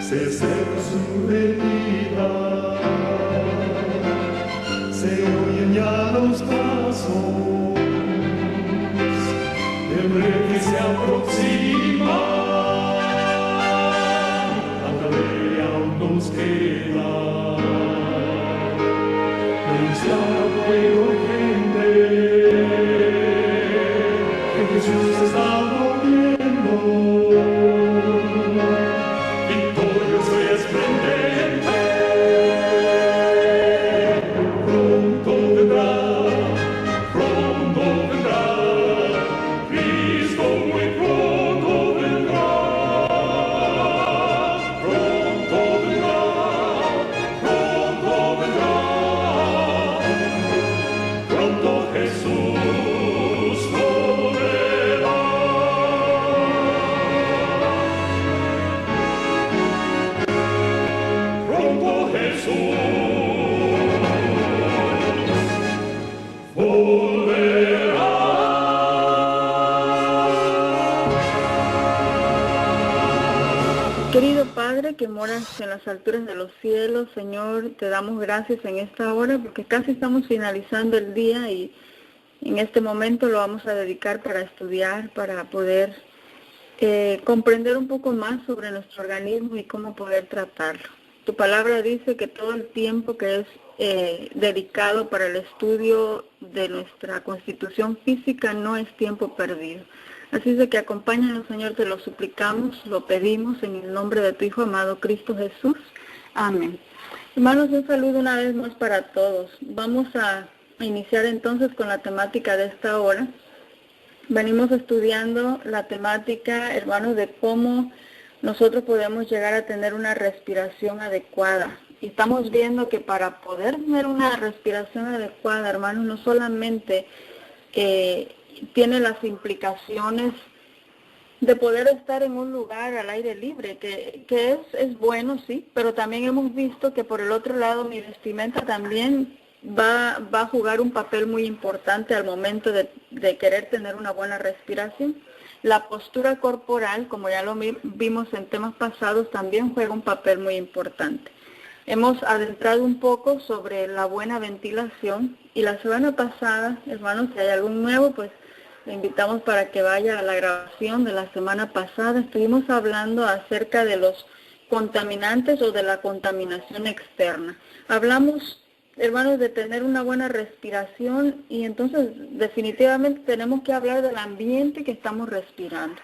se acerca su venida, se oyen ya los pasos del rey que se aproxima, hasta de aún nos queda denunciar al pueblo gente que Jesús está volviendo. Querido Padre que moras en las alturas de los cielos, Señor, te damos gracias en esta hora porque casi estamos finalizando el día y en este momento lo vamos a dedicar para estudiar, para poder comprender un poco más sobre nuestro organismo y cómo poder tratarlo. Tu palabra dice que todo el tiempo que es dedicado para el estudio de nuestra constitución física no es tiempo perdido. Así es de que acompáñanos, Señor, te lo suplicamos, lo pedimos en el nombre de tu Hijo amado, Cristo Jesús. Amén. Hermanos, un saludo una vez más para todos. Vamos a iniciar entonces con la temática de esta hora. Venimos estudiando la temática, hermanos, de cómo nosotros podemos llegar a tener una respiración adecuada. Y estamos viendo que para poder tener una respiración adecuada, hermanos, no solamente tiene las implicaciones de poder estar en un lugar al aire libre, que es bueno, sí, pero también hemos visto que por el otro lado mi vestimenta también va a jugar un papel muy importante al momento de querer tener una buena respiración. La postura corporal, como ya lo vimos en temas pasados, también juega un papel muy importante. Hemos adentrado un poco sobre la buena ventilación y la semana pasada, hermanos, si hay algún nuevo, pues le invitamos para que vaya a la grabación de la semana pasada. Estuvimos hablando acerca de los contaminantes o de la contaminación externa. Hablamos, hermanos, de tener una buena respiración y entonces definitivamente tenemos que hablar del ambiente que estamos respirando.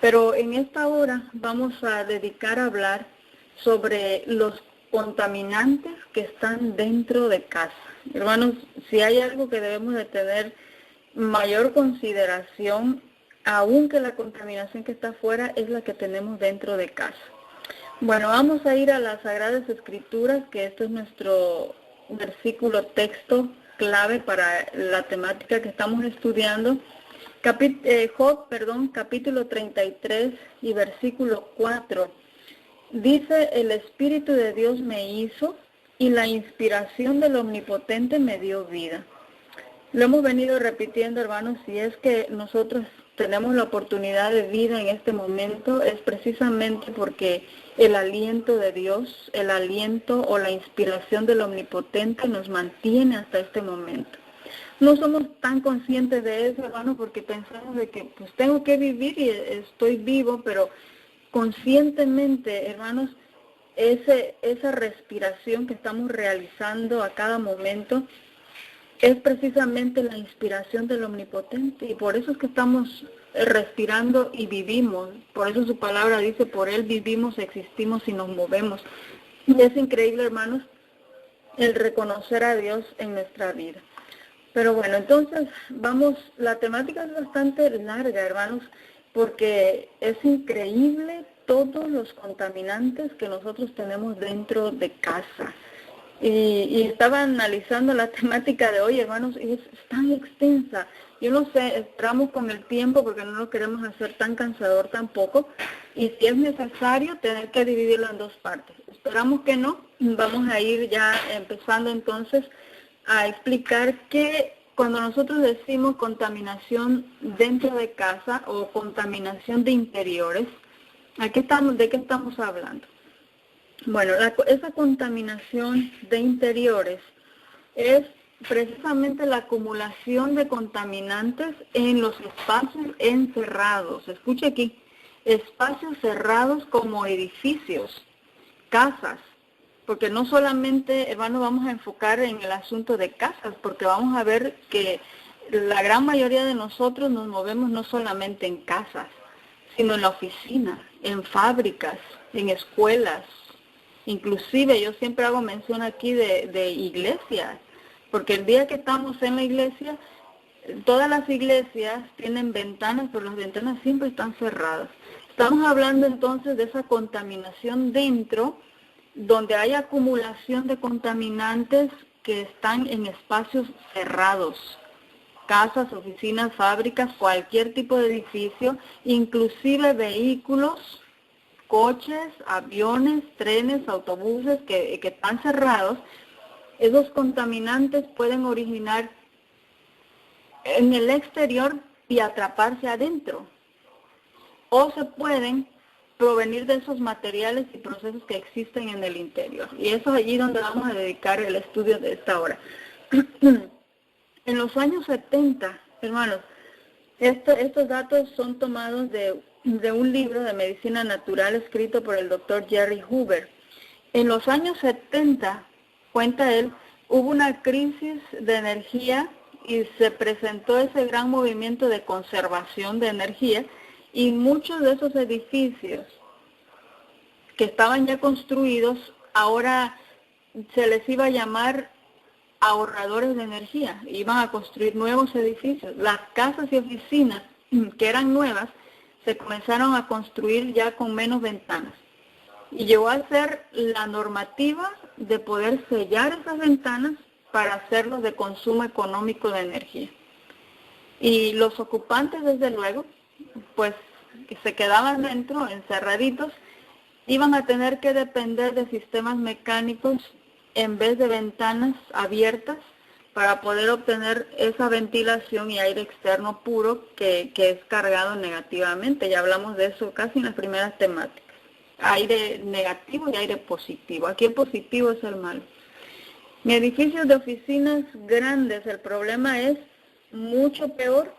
Pero en esta hora vamos a dedicar a hablar sobre los contaminantes que están dentro de casa. Hermanos, si hay algo que debemos de tener mayor consideración, aunque la contaminación que está afuera es la que tenemos dentro de casa. Bueno, vamos a ir a las Sagradas Escrituras, que esto es nuestro versículo texto clave para la temática que estamos estudiando. Job, capítulo 33 y versículo 4. Dice, el Espíritu de Dios me hizo y la inspiración del Omnipotente me dio vida. Lo hemos venido repitiendo, hermanos, si es que nosotros tenemos la oportunidad de vida en este momento, es precisamente porque el aliento de Dios, el aliento o la inspiración del Omnipotente nos mantiene hasta este momento. No somos tan conscientes de eso, hermanos, porque pensamos de que pues tengo que vivir y estoy vivo, pero conscientemente, hermanos, esa respiración que estamos realizando a cada momento es precisamente la inspiración del Omnipotente y por eso es que estamos respirando y vivimos. Por eso su palabra dice, por Él vivimos, existimos y nos movemos. Y es increíble, hermanos, el reconocer a Dios en nuestra vida. Pero bueno, entonces la temática es bastante larga, hermanos, porque es increíble todos los contaminantes que nosotros tenemos dentro de casa. Y estaba analizando la temática de hoy, hermanos, y es tan extensa. Yo no sé, esperamos con el tiempo porque no lo queremos hacer tan cansador tampoco. Y si es necesario, tener que dividirlo en dos partes. Esperamos que no. Vamos a ir ya empezando entonces a explicar que cuando nosotros decimos contaminación dentro de casa o contaminación de interiores, ¿de qué estamos hablando? Bueno, esa contaminación de interiores es precisamente la acumulación de contaminantes en los espacios encerrados. Escuche aquí, espacios cerrados como edificios, casas, porque no solamente, hermanos, vamos a enfocar en el asunto de casas, porque vamos a ver que la gran mayoría de nosotros nos movemos no solamente en casas, sino en la oficina, en fábricas, en escuelas. Inclusive yo siempre hago mención aquí de iglesias, porque el día que estamos en la iglesia, todas las iglesias tienen ventanas, pero las ventanas siempre están cerradas. Estamos hablando entonces de esa contaminación dentro, donde hay acumulación de contaminantes que están en espacios cerrados, casas, oficinas, fábricas, cualquier tipo de edificio, inclusive vehículos, coches, aviones, trenes, autobuses que están cerrados. Esos contaminantes pueden originar en el exterior y atraparse adentro, o se pueden provenir de esos materiales y procesos que existen en el interior. Y eso es allí donde vamos a dedicar el estudio de esta hora. En los años 70, hermanos, estos datos son tomados de un libro de medicina natural escrito por el doctor Jerry Hoover. En los años 70, cuenta él, hubo una crisis de energía y se presentó ese gran movimiento de conservación de energía, y muchos de esos edificios que estaban ya construidos, ahora se les iba a llamar ahorradores de energía. Iban a construir nuevos edificios. Las casas y oficinas que eran nuevas se comenzaron a construir ya con menos ventanas. Y llegó a ser la normativa de poder sellar esas ventanas para hacerlos de consumo económico de energía. Y los ocupantes, desde luego, pues que se quedaban dentro, encerraditos, iban a tener que depender de sistemas mecánicos en vez de ventanas abiertas para poder obtener esa ventilación y aire externo puro que es cargado negativamente. Ya hablamos de eso casi en las primeras temáticas. Aire negativo y aire positivo. Aquí el positivo es el malo. En edificios de oficinas grandes el problema es mucho peor.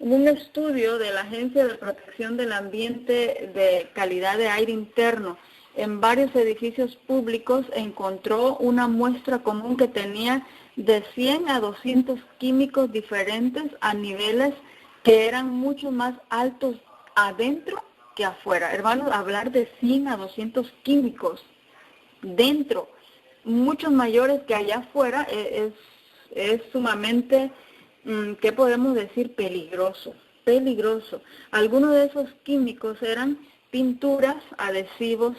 Hubo un estudio de la Agencia de Protección del Ambiente de Calidad de Aire Interno en varios edificios públicos, encontró una muestra común que tenía de 100 a 200 químicos diferentes a niveles que eran mucho más altos adentro que afuera. Hermanos, hablar de 100 a 200 químicos dentro, muchos mayores que allá afuera, es sumamente, ¿qué podemos decir? Peligroso. Algunos de esos químicos eran pinturas, adhesivos,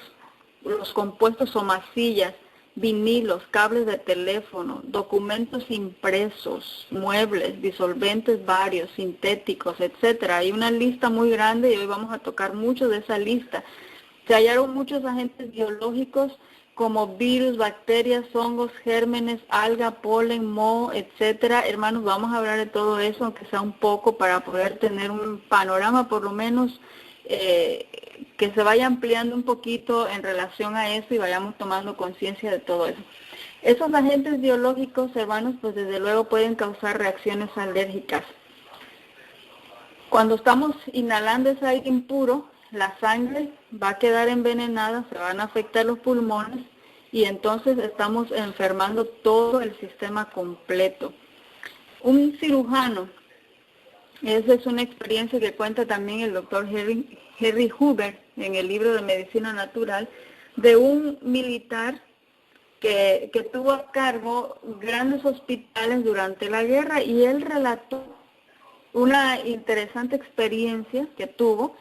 los compuestos o masillas, vinilos, cables de teléfono, documentos impresos, muebles, disolventes varios, sintéticos, etcétera. Hay una lista muy grande y hoy vamos a tocar mucho de esa lista. Se hallaron muchos agentes biológicos como virus, bacterias, hongos, gérmenes, alga, polen, moho, etcétera. Hermanos, vamos a hablar de todo eso, aunque sea un poco, para poder tener un panorama por lo menos que se vaya ampliando un poquito en relación a eso y vayamos tomando conciencia de todo eso. Esos agentes biológicos, hermanos, pues desde luego pueden causar reacciones alérgicas. Cuando estamos inhalando ese aire impuro, la sangre va a quedar envenenada, se van a afectar los pulmones y entonces estamos enfermando todo el sistema completo. Un cirujano, esa es una experiencia que cuenta también el doctor Henry Hoover en el libro de Medicina Natural, de un militar que tuvo a cargo grandes hospitales durante la guerra, y él relató una interesante experiencia que tuvo,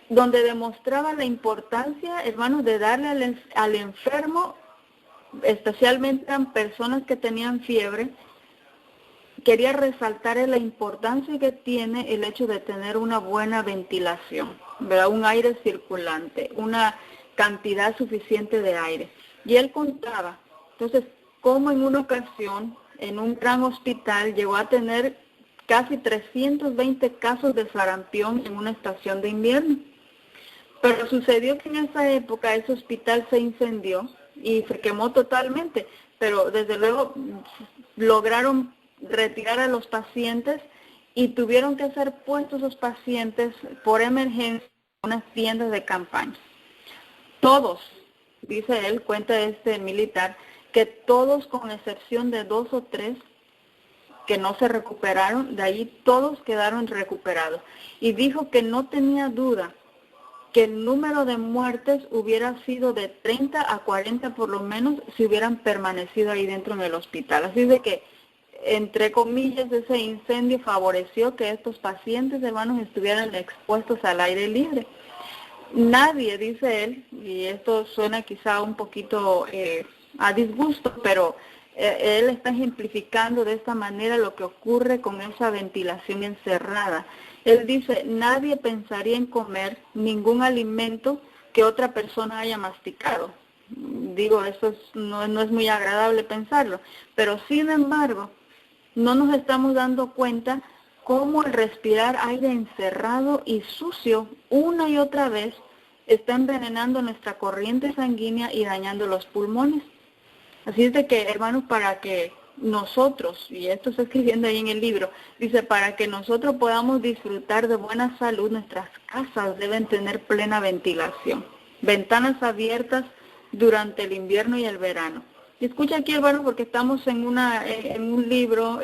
donde demostraba la importancia, hermanos, de darle al enfermo, especialmente eran personas que tenían fiebre. Quería resaltar la importancia que tiene el hecho de tener una buena ventilación, ¿verdad? Un aire circulante, una cantidad suficiente de aire. Y él contaba, entonces, cómo en una ocasión, en un gran hospital, llegó a tener casi 320 casos de sarampión en una estación de invierno. Pero sucedió que en esa época ese hospital se incendió y se quemó totalmente, pero desde luego lograron retirar a los pacientes y tuvieron que ser puestos los pacientes por emergencia en unas tiendas de campaña. Todos, dice él, cuenta este militar, que todos con excepción de 2 o 3 que no se recuperaron, de ahí todos quedaron recuperados. Y dijo que no tenía duda que el número de muertes hubiera sido de 30 a 40 por lo menos si hubieran permanecido ahí dentro en el hospital. Así de que, entre comillas, ese incendio favoreció que estos pacientes, hermanos, estuvieran expuestos al aire libre. Nadie, dice él, y esto suena quizá un poquito a disgusto, pero él está ejemplificando de esta manera lo que ocurre con esa ventilación encerrada. Él dice, nadie pensaría en comer ningún alimento que otra persona haya masticado. Digo, eso no es muy agradable pensarlo, pero sin embargo, no nos estamos dando cuenta cómo el respirar aire encerrado y sucio una y otra vez está envenenando nuestra corriente sanguínea y dañando los pulmones. Así es de que, hermanos, para que nosotros, y esto está escribiendo ahí en el libro, dice, para que nosotros podamos disfrutar de buena salud, nuestras casas deben tener plena ventilación, ventanas abiertas durante el invierno y el verano. Y escucha aquí, hermano, porque estamos en un libro,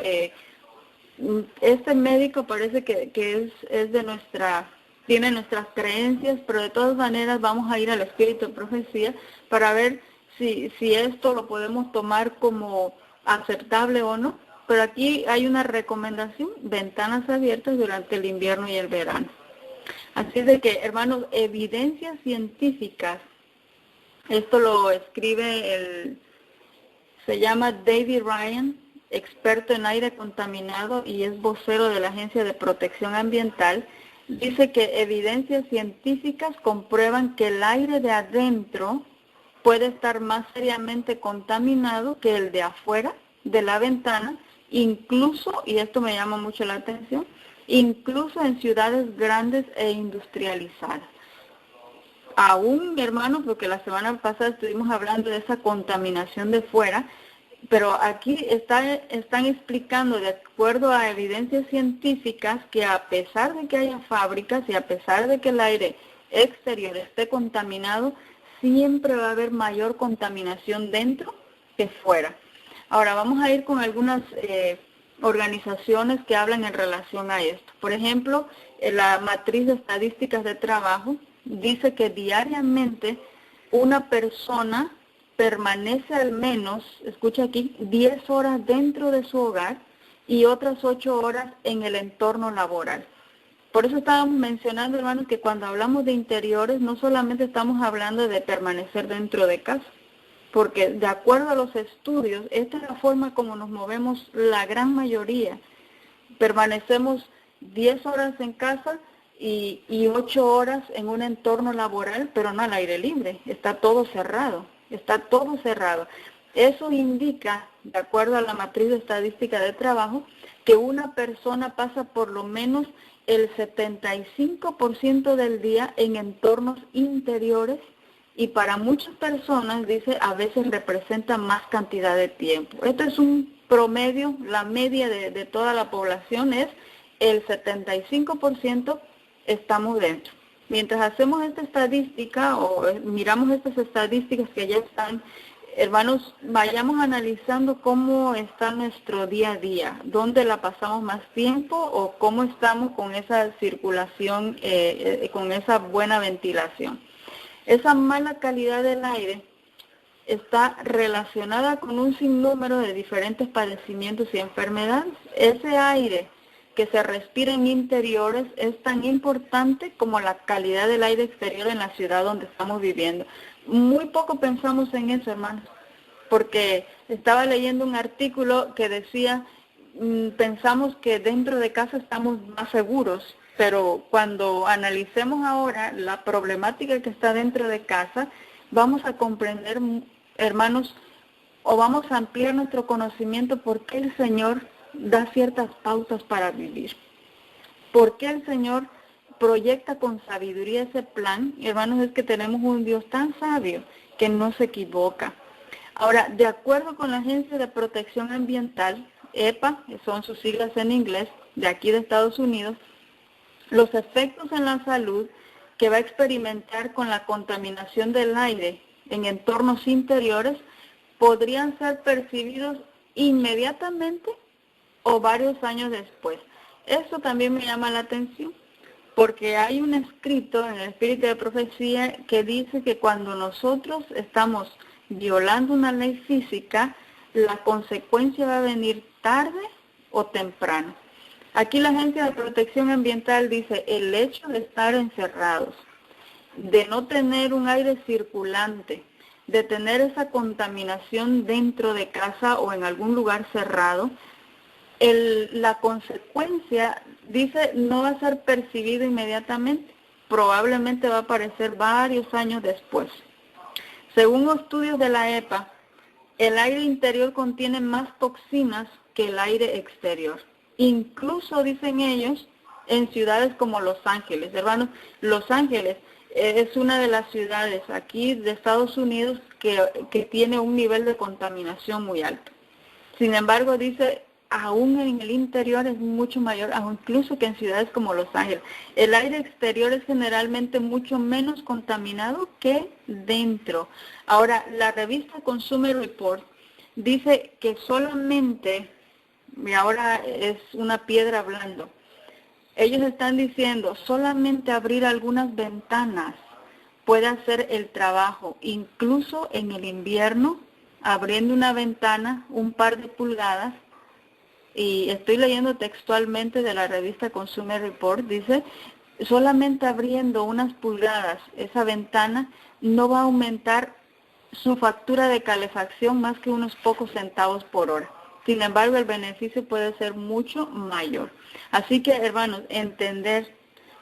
este médico parece que es de tiene nuestras creencias, pero de todas maneras vamos a ir al espíritu de profecía para ver si esto lo podemos tomar como aceptable o no. Pero aquí hay una recomendación, ventanas abiertas durante el invierno y el verano. Así de que, hermanos, evidencias científicas, esto lo escribe se llama David Ryan, experto en aire contaminado y es vocero de la Agencia de Protección Ambiental. Dice que evidencias científicas comprueban que el aire de adentro puede estar más seriamente contaminado que el de afuera de la ventana, incluso, y esto me llama mucho la atención, incluso en ciudades grandes e industrializadas. Aún, hermanos, porque la semana pasada estuvimos hablando de esa contaminación de fuera, pero aquí están explicando, de acuerdo a evidencias científicas, que a pesar de que haya fábricas y a pesar de que el aire exterior esté contaminado, siempre va a haber mayor contaminación dentro que fuera. Ahora vamos a ir con algunas organizaciones que hablan en relación a esto. Por ejemplo, la matriz de estadísticas de trabajo dice que diariamente una persona permanece al menos, escucha aquí, 10 horas dentro de su hogar y otras 8 horas en el entorno laboral. Por eso estábamos mencionando, hermanos, que cuando hablamos de interiores no solamente estamos hablando de permanecer dentro de casa, porque de acuerdo a los estudios, esta es la forma como nos movemos la gran mayoría. Permanecemos 10 horas en casa y 8 horas en un entorno laboral, pero no al aire libre, está todo cerrado. Eso indica, de acuerdo a la matriz de estadística de trabajo, que una persona pasa por lo menos el 75% del día en entornos interiores y para muchas personas, dice, a veces representa más cantidad de tiempo. Esto es un promedio, la media de toda la población es el 75% estamos dentro. Mientras hacemos esta estadística o miramos estas estadísticas que ya están, hermanos, vayamos analizando cómo está nuestro día a día, dónde la pasamos más tiempo o cómo estamos con esa circulación, con esa buena ventilación. Esa mala calidad del aire está relacionada con un sinnúmero de diferentes padecimientos y enfermedades. Ese aire que se respira en interiores es tan importante como la calidad del aire exterior en la ciudad donde estamos viviendo. Muy poco pensamos en eso, hermanos, porque estaba leyendo un artículo que decía, pensamos que dentro de casa estamos más seguros, pero cuando analicemos ahora la problemática que está dentro de casa, vamos a comprender, hermanos, o vamos a ampliar nuestro conocimiento por qué el Señor da ciertas pautas para vivir. ¿Por qué el Señor proyecta con sabiduría ese plan, hermanos, es que tenemos un Dios tan sabio que no se equivoca. Ahora, de acuerdo con la Agencia de Protección Ambiental, EPA, que son sus siglas en inglés, de aquí de Estados Unidos, los efectos en la salud que va a experimentar con la contaminación del aire en entornos interiores podrían ser percibidos inmediatamente o varios años después. Eso también me llama la atención, porque hay un escrito en el Espíritu de Profecía que dice que cuando nosotros estamos violando una ley física, la consecuencia va a venir tarde o temprano. Aquí la Agencia de Protección Ambiental dice, el hecho de estar encerrados, de no tener un aire circulante, de tener esa contaminación dentro de casa o en algún lugar cerrado, la consecuencia, dice, no va a ser percibida inmediatamente, probablemente va a aparecer varios años después. Según estudios de la EPA, el aire interior contiene más toxinas que el aire exterior. Incluso, dicen ellos, en ciudades como Los Ángeles. Hermanos, Los Ángeles es una de las ciudades aquí de Estados Unidos que tiene un nivel de contaminación muy alto. Sin embargo, dice, aún en el interior es mucho mayor, aún incluso que en ciudades como Los Ángeles. El aire exterior es generalmente mucho menos contaminado que dentro. Ahora, la revista Consumer Report dice que solamente, y ahora es una piedra hablando, ellos están diciendo, solamente abrir algunas ventanas puede hacer el trabajo, incluso en el invierno, abriendo una ventana, un par de pulgadas, y estoy leyendo textualmente de la revista Consumer Report, dice, solamente abriendo unas pulgadas esa ventana no va a aumentar su factura de calefacción más que unos pocos centavos por hora. Sin embargo, el beneficio puede ser mucho mayor. Así que, hermanos, entender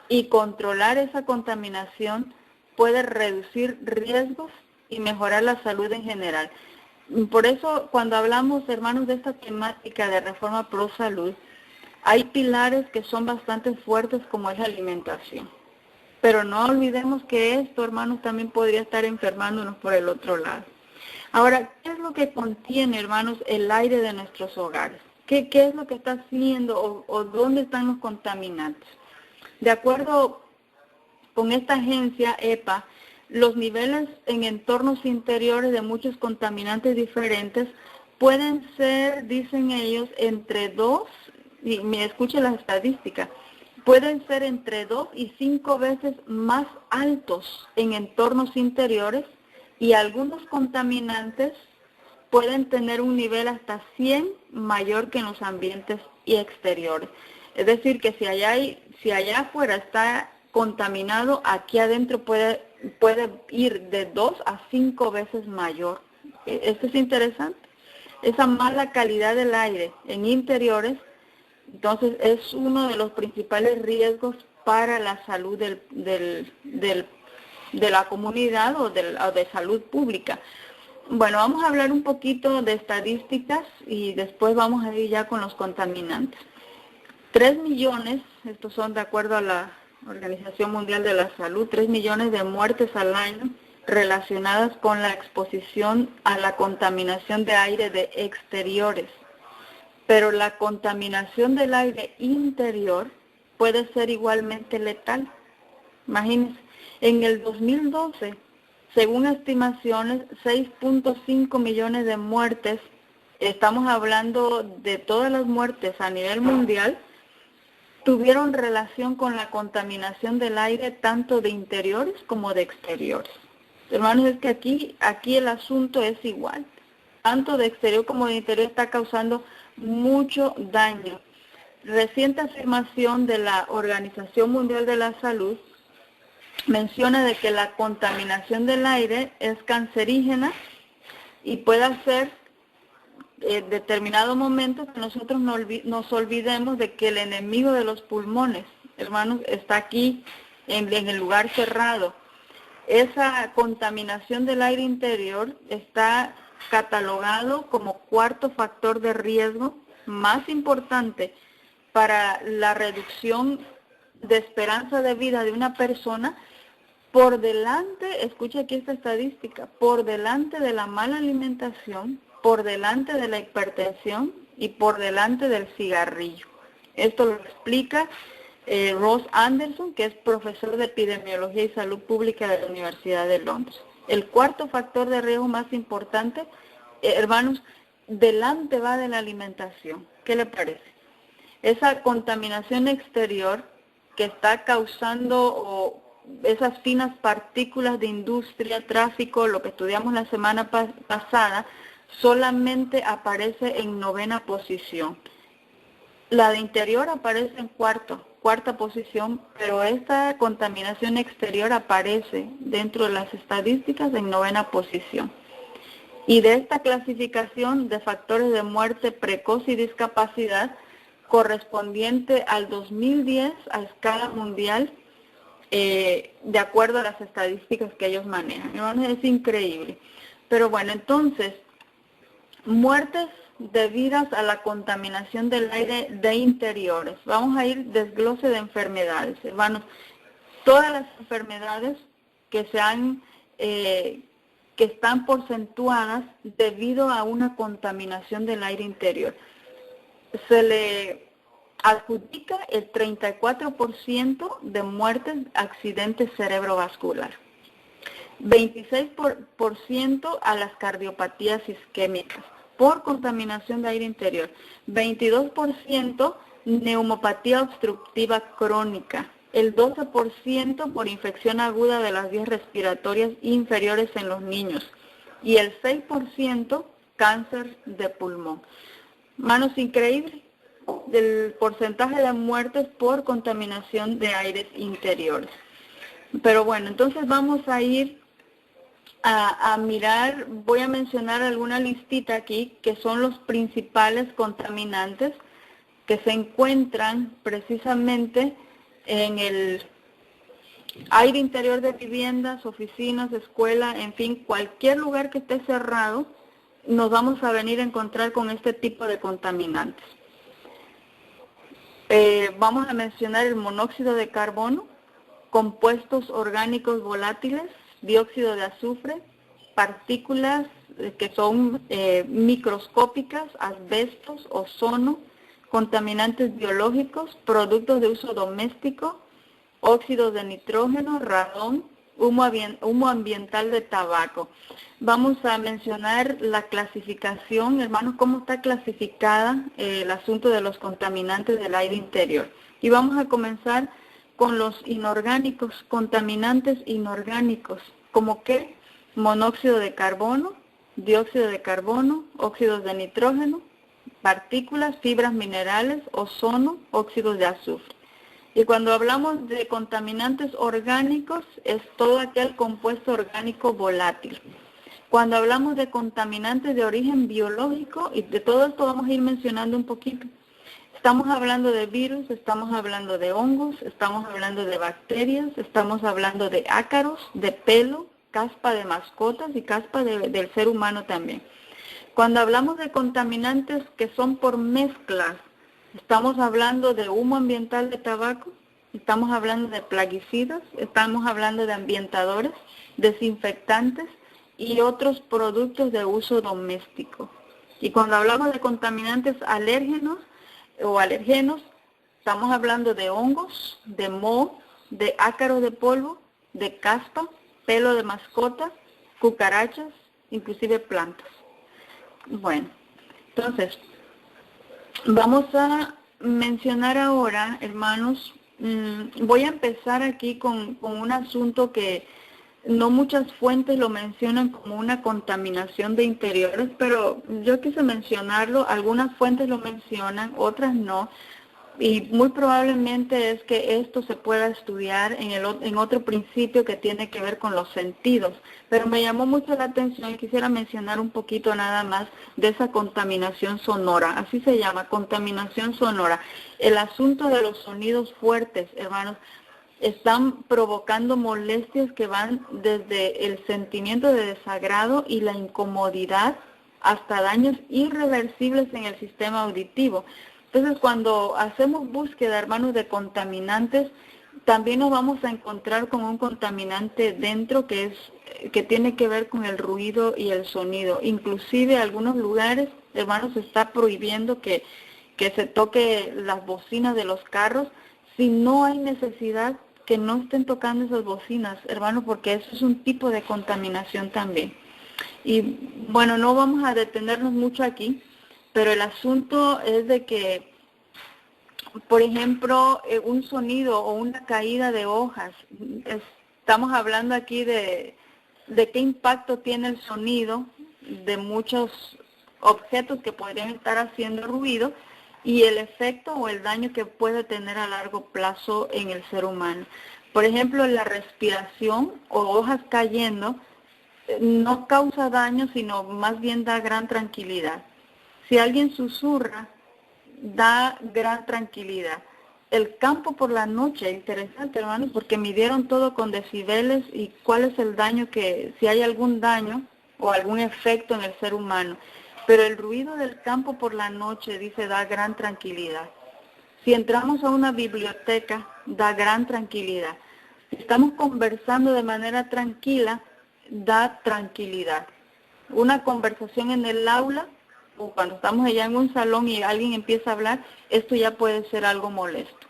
y controlar esa contaminación puede reducir riesgos y mejorar la salud en general. Por eso, cuando hablamos, hermanos, de esta temática de reforma pro salud, hay pilares que son bastante fuertes como es la alimentación. Pero no olvidemos que esto, hermanos, también podría estar enfermándonos por el otro lado. Ahora, ¿qué es lo que contiene, hermanos, el aire de nuestros hogares? ¿Qué es lo que está haciendo o dónde están los contaminantes? De acuerdo con esta agencia EPA, los niveles en entornos interiores de muchos contaminantes diferentes pueden ser, dicen ellos, entre 2, y me escuchen las estadísticas, pueden ser entre 2 y 5 veces más altos en entornos interiores, y algunos contaminantes pueden tener un nivel hasta 100 mayor que en los ambientes exteriores. Es decir, que si allá afuera está contaminado, aquí adentro puede ir de 2 a 5 veces mayor. Esto es interesante. Esa mala calidad del aire en interiores, entonces es uno de los principales riesgos para la salud de la comunidad o de salud pública. Bueno, vamos a hablar un poquito de estadísticas y después vamos a ir ya con los contaminantes. 3 millones, estos son de acuerdo a la Organización Mundial de la Salud, 3 millones de muertes al año relacionadas con la exposición a la contaminación de aire de exteriores. Pero la contaminación del aire interior puede ser igualmente letal. Imagínense, en el 2012, según estimaciones, 6.5 millones de muertes, estamos hablando de todas las muertes a nivel mundial, tuvieron relación con la contaminación del aire tanto de interiores como de exteriores. Hermanos, es que aquí el asunto es igual. Tanto de exterior como de interior está causando mucho daño. Reciente afirmación de la Organización Mundial de la Salud menciona de que la contaminación del aire es cancerígena y puede hacer determinado momento que nosotros nos olvidemos de que el enemigo de los pulmones, hermanos, está aquí en el lugar cerrado. Esa contaminación del aire interior está catalogado como cuarto factor de riesgo más importante para la reducción de esperanza de vida de una persona por delante, escucha aquí esta estadística, por delante de la mala alimentación, por delante de la hipertensión y por delante del cigarrillo. Esto lo explica Ross Anderson, que es profesor de Epidemiología y Salud Pública de la Universidad de Londres. El cuarto factor de riesgo más importante, hermanos, delante va de la alimentación. ¿Qué le parece? Esa contaminación exterior que está causando esas finas partículas de industria, tráfico, lo que estudiamos la semana pasada, solamente aparece en 9ª posición. La de interior aparece en cuarta posición, pero esta contaminación exterior aparece dentro de las estadísticas en 9ª posición. Y de esta clasificación de factores de muerte precoz y discapacidad, correspondiente al 2010 a escala mundial, de acuerdo a las estadísticas que ellos manejan. Es increíble. Pero bueno, entonces, muertes debidas a la contaminación del aire de interiores. Vamos a ir desglose de enfermedades, hermanos. Todas las enfermedades que que están porcentuadas debido a una contaminación del aire interior. Se le adjudica el 34% de muertes accidentes cerebrovascular, 26% a las cardiopatías isquémicas por contaminación de aire interior, 22% neumopatía obstructiva crónica, el 12% por infección aguda de las vías respiratorias inferiores en los niños y el 6% cáncer de pulmón. Manos, increíble del porcentaje de muertes por contaminación de aires interiores. Pero bueno, entonces vamos a ir a mirar, voy a mencionar alguna listita aquí, que son los principales contaminantes que se encuentran precisamente en el aire interior de viviendas, oficinas, escuela, en fin, cualquier lugar que esté cerrado, nos vamos a venir a encontrar con este tipo de contaminantes. Vamos a mencionar el monóxido de carbono, compuestos orgánicos volátiles, dióxido de azufre, partículas que son microscópicas, asbestos, ozono, contaminantes biológicos, productos de uso doméstico, óxidos de nitrógeno, radón, humo ambiental de tabaco. Vamos a mencionar la clasificación, hermanos, cómo está clasificada el asunto de los contaminantes del aire interior. Y vamos a comenzar con los inorgánicos, contaminantes inorgánicos, como que monóxido de carbono, dióxido de carbono, óxidos de nitrógeno, partículas, fibras minerales, ozono, óxidos de azufre. Y cuando hablamos de contaminantes orgánicos, es todo aquel compuesto orgánico volátil. Cuando hablamos de contaminantes de origen biológico, y de todo esto vamos a ir mencionando un poquito, estamos hablando de virus, estamos hablando de hongos, estamos hablando de bacterias, estamos hablando de ácaros, de pelo, caspa de mascotas y caspa del ser humano también. Cuando hablamos de contaminantes que son por mezclas, estamos hablando de humo ambiental de tabaco, estamos hablando de plaguicidas, estamos hablando de ambientadores, desinfectantes y otros productos de uso doméstico. Y cuando hablamos de contaminantes alérgenos o alergenos, estamos hablando de hongos, de moho, de ácaros de polvo, de caspa, pelo de mascota, cucarachas, inclusive plantas. Bueno, entonces, vamos a mencionar ahora, hermanos, voy a empezar aquí con un asunto que no muchas fuentes lo mencionan como una contaminación de interiores, pero yo quise mencionarlo, algunas fuentes lo mencionan, otras no, y muy probablemente es que esto se pueda estudiar en otro principio que tiene que ver con los sentidos, pero me llamó mucho la atención y quisiera mencionar un poquito nada más de esa contaminación sonora, así se llama, contaminación sonora. El asunto de los sonidos fuertes, hermanos, están provocando molestias que van desde el sentimiento de desagrado y la incomodidad hasta daños irreversibles en el sistema auditivo. Entonces, cuando hacemos búsqueda, hermanos, de contaminantes, también nos vamos a encontrar con un contaminante dentro que tiene que ver con el ruido y el sonido. Inclusive en algunos lugares, hermanos, se está prohibiendo que se toque las bocinas de los carros si no hay necesidad, que no estén tocando esas bocinas, hermanos, porque eso es un tipo de contaminación también. Y bueno, no vamos a detenernos mucho aquí, pero el asunto es de que, por ejemplo, un sonido o una caída de hojas, estamos hablando aquí de qué impacto tiene el sonido de muchos objetos que podrían estar haciendo ruido y el efecto o el daño que puede tener a largo plazo en el ser humano. Por ejemplo, la respiración o hojas cayendo no causa daño, sino más bien da gran tranquilidad. Si alguien susurra, da gran tranquilidad. El campo por la noche, interesante, hermanos, porque midieron todo con decibeles y cuál es el daño si hay algún daño o algún efecto en el ser humano. Pero el ruido del campo por la noche, dice, da gran tranquilidad. Si entramos a una biblioteca, da gran tranquilidad. Si estamos conversando de manera tranquila, da tranquilidad. Una conversación en el aula, o cuando estamos allá en un salón y alguien empieza a hablar, esto ya puede ser algo molesto.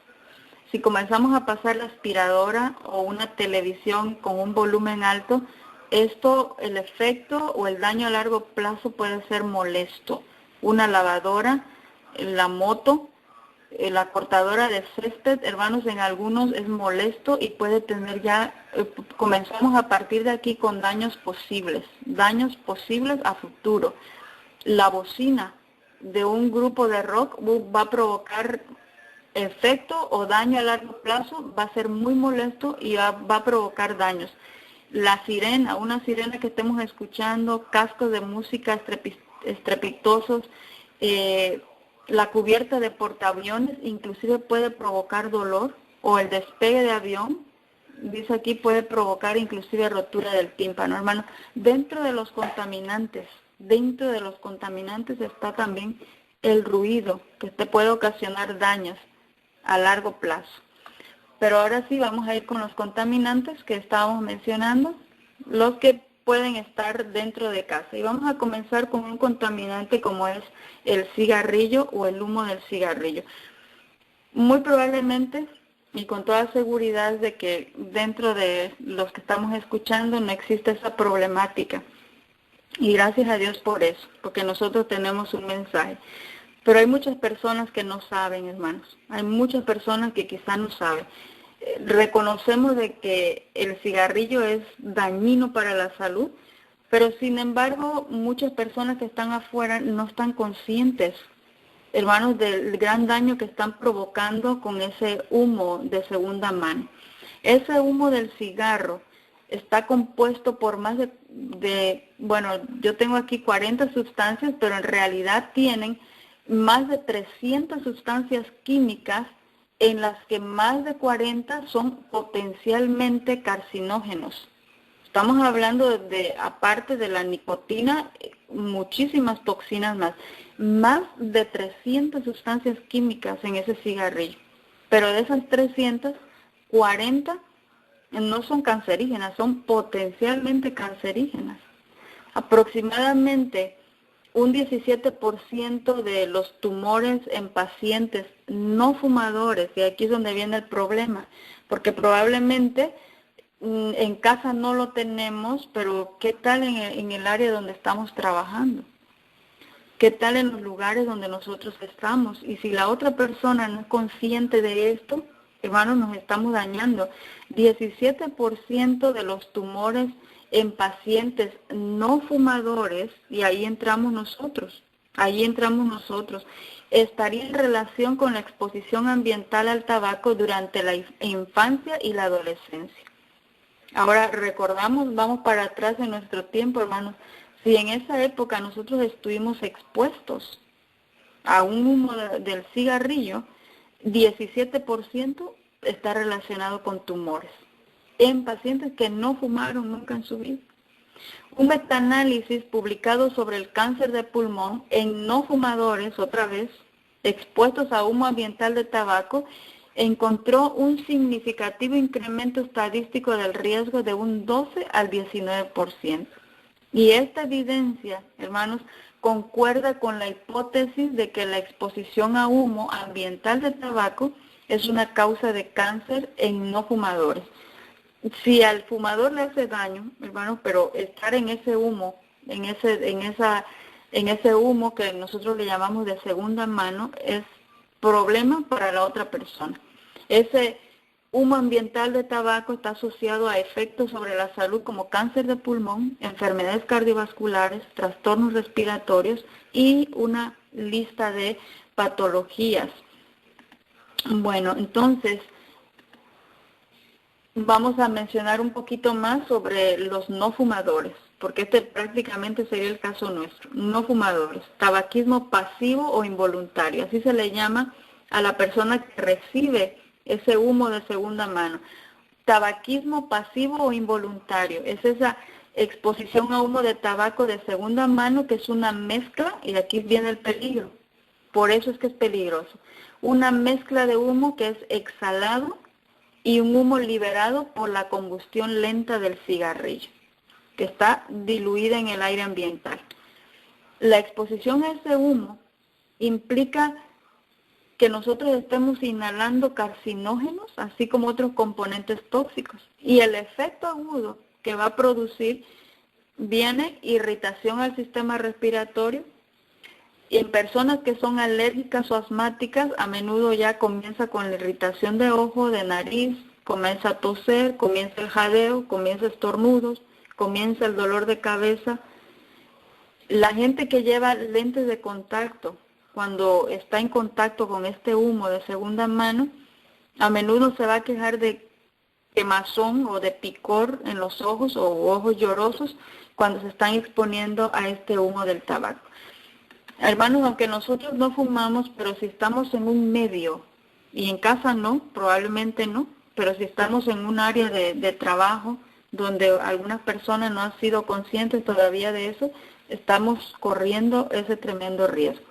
Si comenzamos a pasar la aspiradora o una televisión con un volumen alto, el efecto o el daño a largo plazo puede ser molesto. Una lavadora, la moto, la cortadora de césped, hermanos, en algunos es molesto y puede tener comenzamos a partir de aquí con daños posibles a futuro. La bocina de un grupo de rock va a provocar efecto o daño a largo plazo, va a ser muy molesto y va a provocar daños. La sirena, una sirena que estemos escuchando, cascos de música estrepitosos, la cubierta de portaaviones inclusive puede provocar dolor, o el despegue de avión, dice aquí, puede provocar inclusive rotura del tímpano, hermano. Dentro de los contaminantes está también el ruido, que te puede ocasionar daños a largo plazo. Pero ahora sí vamos a ir con los contaminantes que estábamos mencionando, los que pueden estar dentro de casa. Y vamos a comenzar con un contaminante como es el cigarrillo o el humo del cigarrillo. Muy probablemente y con toda seguridad de que dentro de los que estamos escuchando no existe esa problemática. Y gracias a Dios por eso, porque nosotros tenemos un mensaje. Pero hay muchas personas que no saben, hermanos. Hay muchas personas que quizás no saben. Reconocemos de que el cigarrillo es dañino para la salud, pero sin embargo muchas personas que están afuera no están conscientes, hermanos, del gran daño que están provocando con ese humo de segunda mano. Ese humo del cigarro está compuesto por más bueno, yo tengo aquí 40 sustancias, pero en realidad tienen más de 300 sustancias químicas, en las que más de 40 son potencialmente carcinógenos. Estamos hablando aparte de la nicotina, muchísimas toxinas más de 300 sustancias químicas en ese cigarrillo. Pero de esas 300, 40 no son cancerígenas, son potencialmente cancerígenas. Aproximadamente un 17% de los tumores en pacientes no fumadores, y aquí es donde viene el problema, porque probablemente en casa no lo tenemos, pero ¿qué tal en el área donde estamos trabajando? ¿Qué tal en los lugares donde nosotros estamos? Y si la otra persona no es consciente de esto, hermanos, nos estamos dañando. 17% de los tumores en pacientes no fumadores, y ahí entramos nosotros, estaría en relación con la exposición ambiental al tabaco durante la infancia y la adolescencia. Ahora recordamos, vamos para atrás en nuestro tiempo, hermanos, si en esa época nosotros estuvimos expuestos a un humo del cigarrillo, 17% está relacionado con tumores en pacientes que no fumaron nunca en su vida. Un metaanálisis publicado sobre el cáncer de pulmón en no fumadores, otra vez, expuestos a humo ambiental de tabaco, encontró un significativo incremento estadístico del riesgo de un 12 al 19%. Y esta evidencia, hermanos, concuerda con la hipótesis de que la exposición a humo ambiental de tabaco es una causa de cáncer en no fumadores. Si al fumador le hace daño, hermanos, pero estar en ese humo, en ese humo que nosotros le llamamos de segunda mano, es problema para la otra persona. Ese humo ambiental de tabaco está asociado a efectos sobre la salud como cáncer de pulmón, enfermedades cardiovasculares, trastornos respiratorios y una lista de patologías. Bueno, entonces vamos a mencionar un poquito más sobre los no fumadores, porque este prácticamente sería el caso nuestro. No fumadores, tabaquismo pasivo o involuntario, así se le llama a la persona que recibe ese humo de segunda mano. Tabaquismo pasivo o involuntario es esa exposición a humo de tabaco de segunda mano que es una mezcla, y aquí viene el peligro, por eso es que es peligroso, una mezcla de humo que es exhalado y un humo liberado por la combustión lenta del cigarrillo, que está diluida en el aire ambiental. La exposición a ese humo implica que nosotros estemos inhalando carcinógenos, así como otros componentes tóxicos. Y el efecto agudo que va a producir viene irritación al sistema respiratorio. Y en personas que son alérgicas o asmáticas, a menudo ya comienza con la irritación de ojo, de nariz, comienza a toser, comienza el jadeo, comienza estornudos, comienza el dolor de cabeza. La gente que lleva lentes de contacto, cuando está en contacto con este humo de segunda mano, a menudo se va a quejar de quemazón o de picor en los ojos o ojos llorosos cuando se están exponiendo a este humo del tabaco. Hermanos, aunque nosotros no fumamos, pero si estamos en un medio, y en casa no, probablemente no, pero si estamos en un área de trabajo donde algunas personas no han sido conscientes todavía de eso, estamos corriendo ese tremendo riesgo.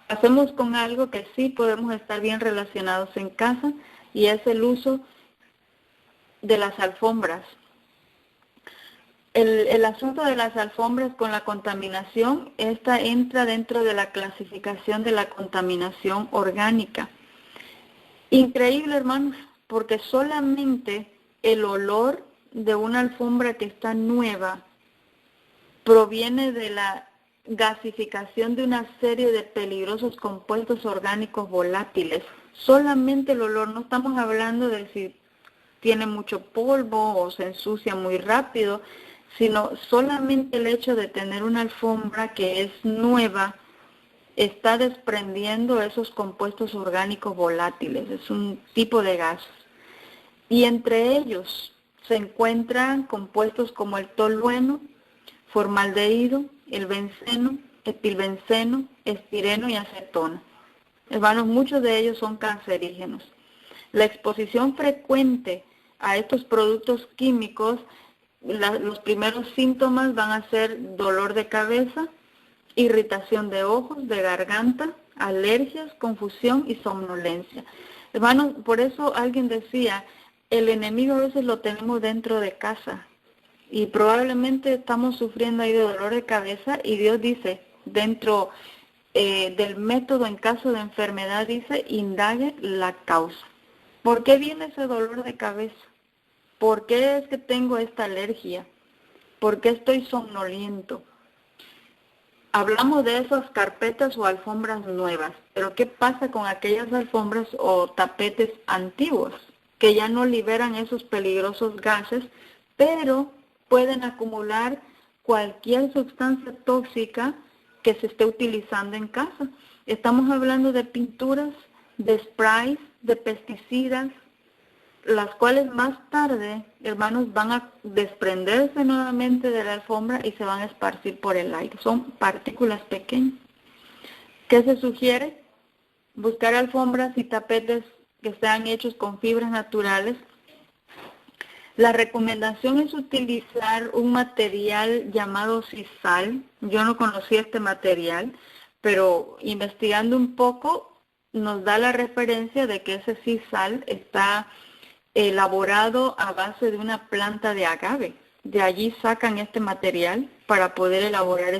Hacemos con algo que sí podemos estar bien relacionados en casa, y es el uso de las alfombras. El asunto de las alfombras con la contaminación, esta entra dentro de la clasificación de la contaminación orgánica. Increíble, hermanos, porque solamente el olor de una alfombra que está nueva proviene de la gasificación de una serie de peligrosos compuestos orgánicos volátiles. Solamente el olor, no estamos hablando de si tiene mucho polvo o se ensucia muy rápido, sino solamente el hecho de tener una alfombra que es nueva está desprendiendo esos compuestos orgánicos volátiles. Es un tipo de gases. Y entre ellos se encuentran compuestos como el tolueno, formaldehído, el benceno, etilbenceno, estireno y acetona. Hermanos, muchos de ellos son cancerígenos. La exposición frecuente a estos productos químicos, los primeros síntomas van a ser dolor de cabeza, irritación de ojos, de garganta, alergias, confusión y somnolencia. Hermanos, por eso alguien decía, el enemigo a veces lo tenemos dentro de casa y probablemente estamos sufriendo ahí de dolor de cabeza, y Dios dice, dentro del método en caso de enfermedad, dice, indague la causa. ¿Por qué viene ese dolor de cabeza? ¿Por qué es que tengo esta alergia? ¿Por qué estoy somnoliento? Hablamos de esas carpetas o alfombras nuevas, pero ¿qué pasa con aquellas alfombras o tapetes antiguos que ya no liberan esos peligrosos gases, pero pueden acumular cualquier sustancia tóxica que se esté utilizando en casa? Estamos hablando de pinturas, de sprays, de pesticidas, las cuales más tarde, hermanos, van a desprenderse nuevamente de la alfombra y se van a esparcir por el aire. Son partículas pequeñas. ¿Qué se sugiere? Buscar alfombras y tapetes que sean hechos con fibras naturales. La recomendación es utilizar un material llamado sisal. Yo no conocía este material, pero investigando un poco, nos da la referencia de que ese sisal está elaborado a base de una planta de agave. De allí sacan este material para poder elaborar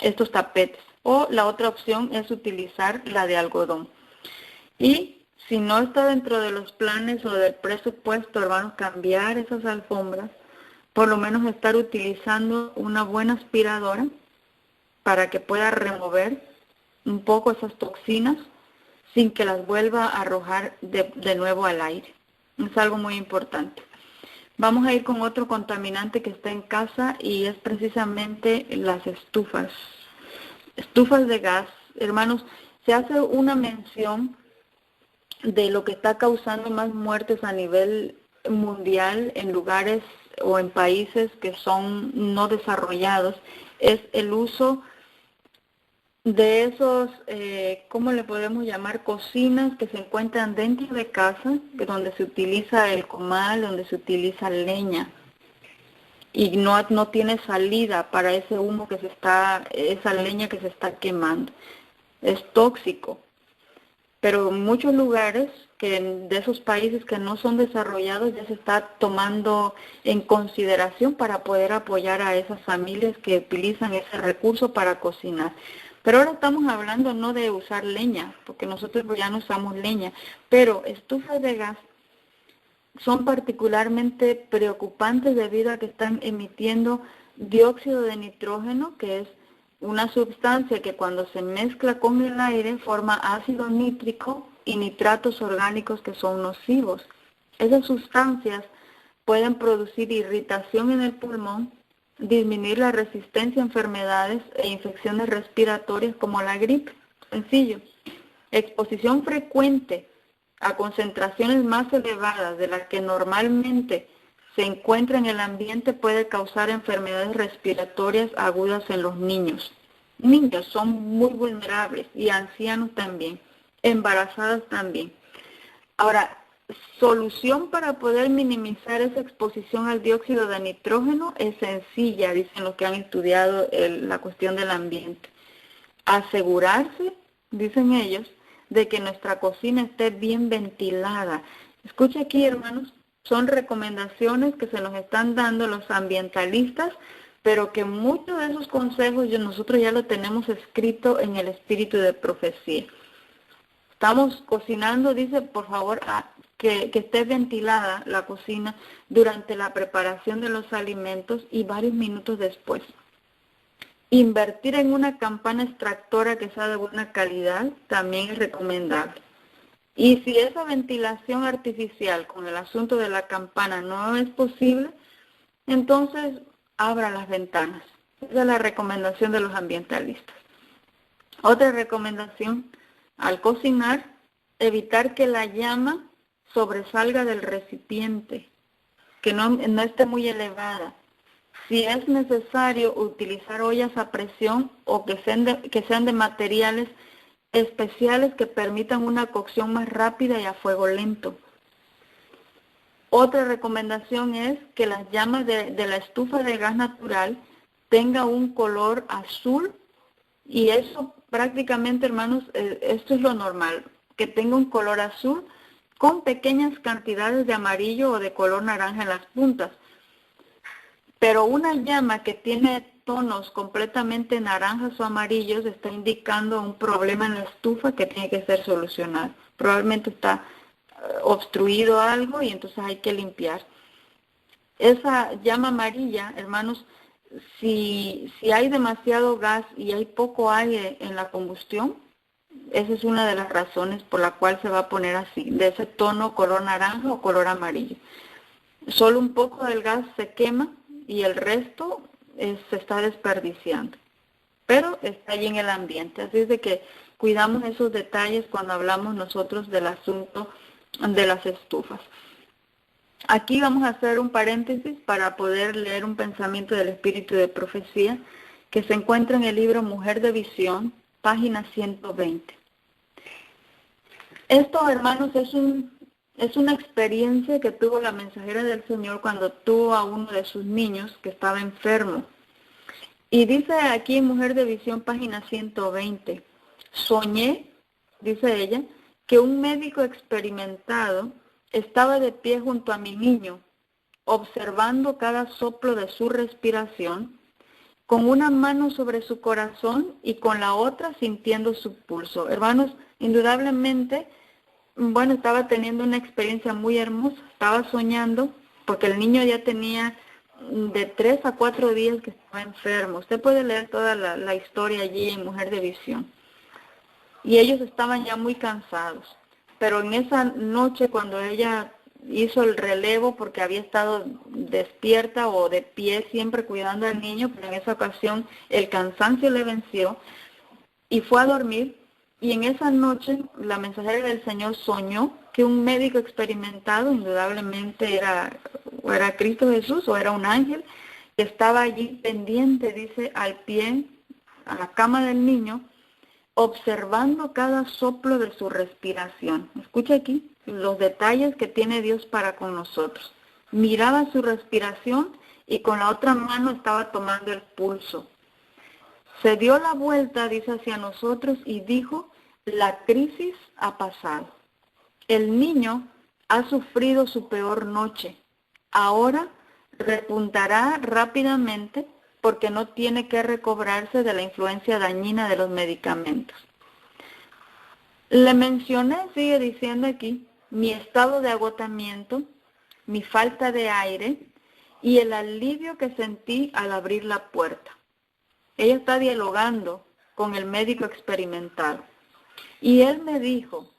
estos tapetes. O la otra opción es utilizar la de algodón. Y si no está dentro de los planes o del presupuesto, hermanos, cambiar esas alfombras, por lo menos estar utilizando una buena aspiradora para que pueda remover un poco esas toxinas sin que las vuelva a arrojar de nuevo al aire. Es algo muy importante. Vamos a ir con otro contaminante que está en casa y es precisamente las estufas. Estufas de gas. Hermanos, se hace una mención de lo que está causando más muertes a nivel mundial en lugares o en países que son no desarrollados, es el uso de esos, ¿cómo le podemos llamar? Cocinas que se encuentran dentro de casa, donde se utiliza el comal, donde se utiliza leña y no tiene salida para ese humo esa leña que se está quemando. Es tóxico. Pero en muchos lugares de esos países que no son desarrollados ya se está tomando en consideración para poder apoyar a esas familias que utilizan ese recurso para cocinar. Pero ahora estamos hablando no de usar leña, porque nosotros ya no usamos leña, pero estufas de gas son particularmente preocupantes debido a que están emitiendo dióxido de nitrógeno, que es una sustancia que cuando se mezcla con el aire forma ácido nítrico y nitratos orgánicos que son nocivos. Esas sustancias pueden producir irritación en el pulmón, disminuir la resistencia a enfermedades e infecciones respiratorias como la gripe. Sencillo. Exposición frecuente a concentraciones más elevadas de las que normalmente se encuentra en el ambiente puede causar enfermedades respiratorias agudas en los niños. Niños son muy vulnerables y ancianos también, embarazadas también. Ahora, solución para poder minimizar esa exposición al dióxido de nitrógeno es sencilla, dicen los que han estudiado la cuestión del ambiente. Asegurarse, dicen ellos, de que nuestra cocina esté bien ventilada. Escucha aquí, hermanos, son recomendaciones que se nos están dando los ambientalistas, pero que muchos de esos consejos nosotros ya lo tenemos escrito en el espíritu de profecía. Estamos cocinando, dice, por favor, que esté ventilada la cocina durante la preparación de los alimentos y varios minutos después. Invertir en una campana extractora que sea de buena calidad también es recomendable. Y si esa ventilación artificial con el asunto de la campana no es posible, entonces abra las ventanas. Esa es la recomendación de los ambientalistas. Otra recomendación, al cocinar, evitar que la llama sobresalga del recipiente, que no esté muy elevada. Si es necesario, utilizar ollas a presión o que sean de materiales especiales que permitan una cocción más rápida y a fuego lento. Otra recomendación es que las llamas de la estufa de gas natural tenga un color azul, y eso prácticamente, hermanos, esto es lo normal, que tenga un color azul con pequeñas cantidades de amarillo o de color naranja en las puntas. Pero una llama que tiene tonos completamente naranjas o amarillos está indicando un problema en la estufa que tiene que ser solucionado. Probablemente está obstruido algo y entonces hay que limpiar. Esa llama amarilla, hermanos, si hay demasiado gas y hay poco aire en la combustión, esa es una de las razones por la cual se va a poner así, de ese tono color naranja o color amarillo. Solo un poco del gas se quema y el resto se está desperdiciando, pero está allí en el ambiente. Así es de que cuidamos esos detalles cuando hablamos nosotros del asunto de las estufas. Aquí vamos a hacer un paréntesis para poder leer un pensamiento del espíritu de profecía que se encuentra en el libro Mujer de Visión, página 120. Esto, hermanos, es una experiencia que tuvo la mensajera del Señor cuando tuvo a uno de sus niños que estaba enfermo. Y dice aquí en Mujer de Visión, página 120, soñé dice ella, que un médico experimentado estaba de pie junto a mi niño, observando cada soplo de su respiración, con una mano sobre su corazón y con la otra sintiendo su pulso. Hermanos, indudablemente, bueno, estaba teniendo una experiencia muy hermosa, estaba soñando, porque el niño ya tenía de 3 a 4 días que estaba enfermo. Usted puede leer toda la historia allí en Mujer de Visión. Y ellos estaban ya muy cansados. Pero en esa noche, cuando ella hizo el relevo, porque había estado despierta o de pie siempre cuidando al niño, pero en esa ocasión el cansancio le venció y fue a dormir. Y en esa noche la mensajera del Señor soñó que un médico experimentado, indudablemente era Cristo Jesús o era un ángel, que estaba allí pendiente, dice, al pie, a la cama del niño, observando cada soplo de su respiración. Escucha aquí los detalles que tiene Dios para con nosotros. Miraba su respiración y con la otra mano estaba tomando el pulso. Se dio la vuelta, dice, hacia nosotros y dijo, la crisis ha pasado. El niño ha sufrido su peor noche. Ahora repuntará rápidamente porque no tiene que recobrarse de la influencia dañina de los medicamentos. Le mencioné, sigue diciendo aquí, mi estado de agotamiento, mi falta de aire y el alivio que sentí al abrir la puerta. Ella está dialogando con el médico experimentado. Y él me dijo,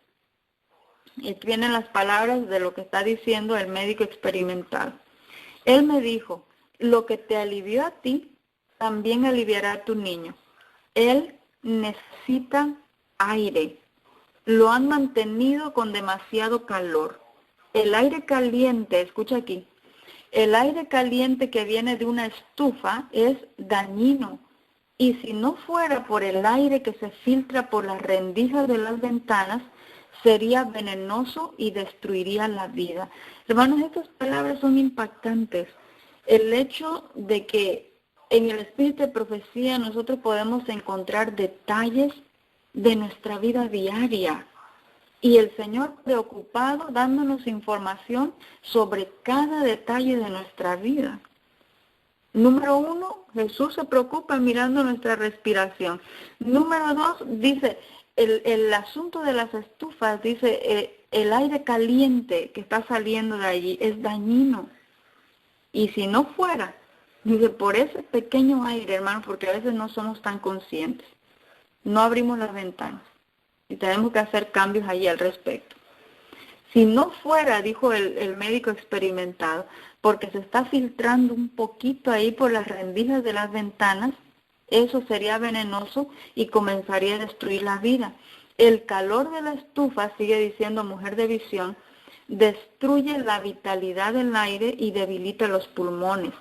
y vienen las palabras de lo que está diciendo el médico experimentado. Él me dijo, lo que te alivió a ti, también aliviará a tu niño. Él necesita aire. Lo han mantenido con demasiado calor. El aire caliente, escucha aquí, el aire caliente que viene de una estufa es dañino. Y si no fuera por el aire que se filtra por las rendijas de las ventanas, sería venenoso y destruiría la vida. Hermanos, estas palabras son impactantes. El hecho de que en el espíritu de profecía nosotros podemos encontrar detalles de nuestra vida diaria. Y el Señor preocupado dándonos información sobre cada detalle de nuestra vida. Número 1, Jesús se preocupa mirando nuestra respiración. Número 2, dice, el asunto de las estufas, dice, el aire caliente que está saliendo de allí es dañino. Y si no fuera, dice, por ese pequeño aire, hermano, porque a veces no somos tan conscientes, no abrimos las ventanas y tenemos que hacer cambios allí al respecto. Si no fuera, dijo el médico experimentado, porque se está filtrando un poquito ahí por las rendijas de las ventanas, eso sería venenoso y comenzaría a destruir la vida. El calor de la estufa, sigue diciendo Mujer de Visión, destruye la vitalidad del aire y debilita los pulmones.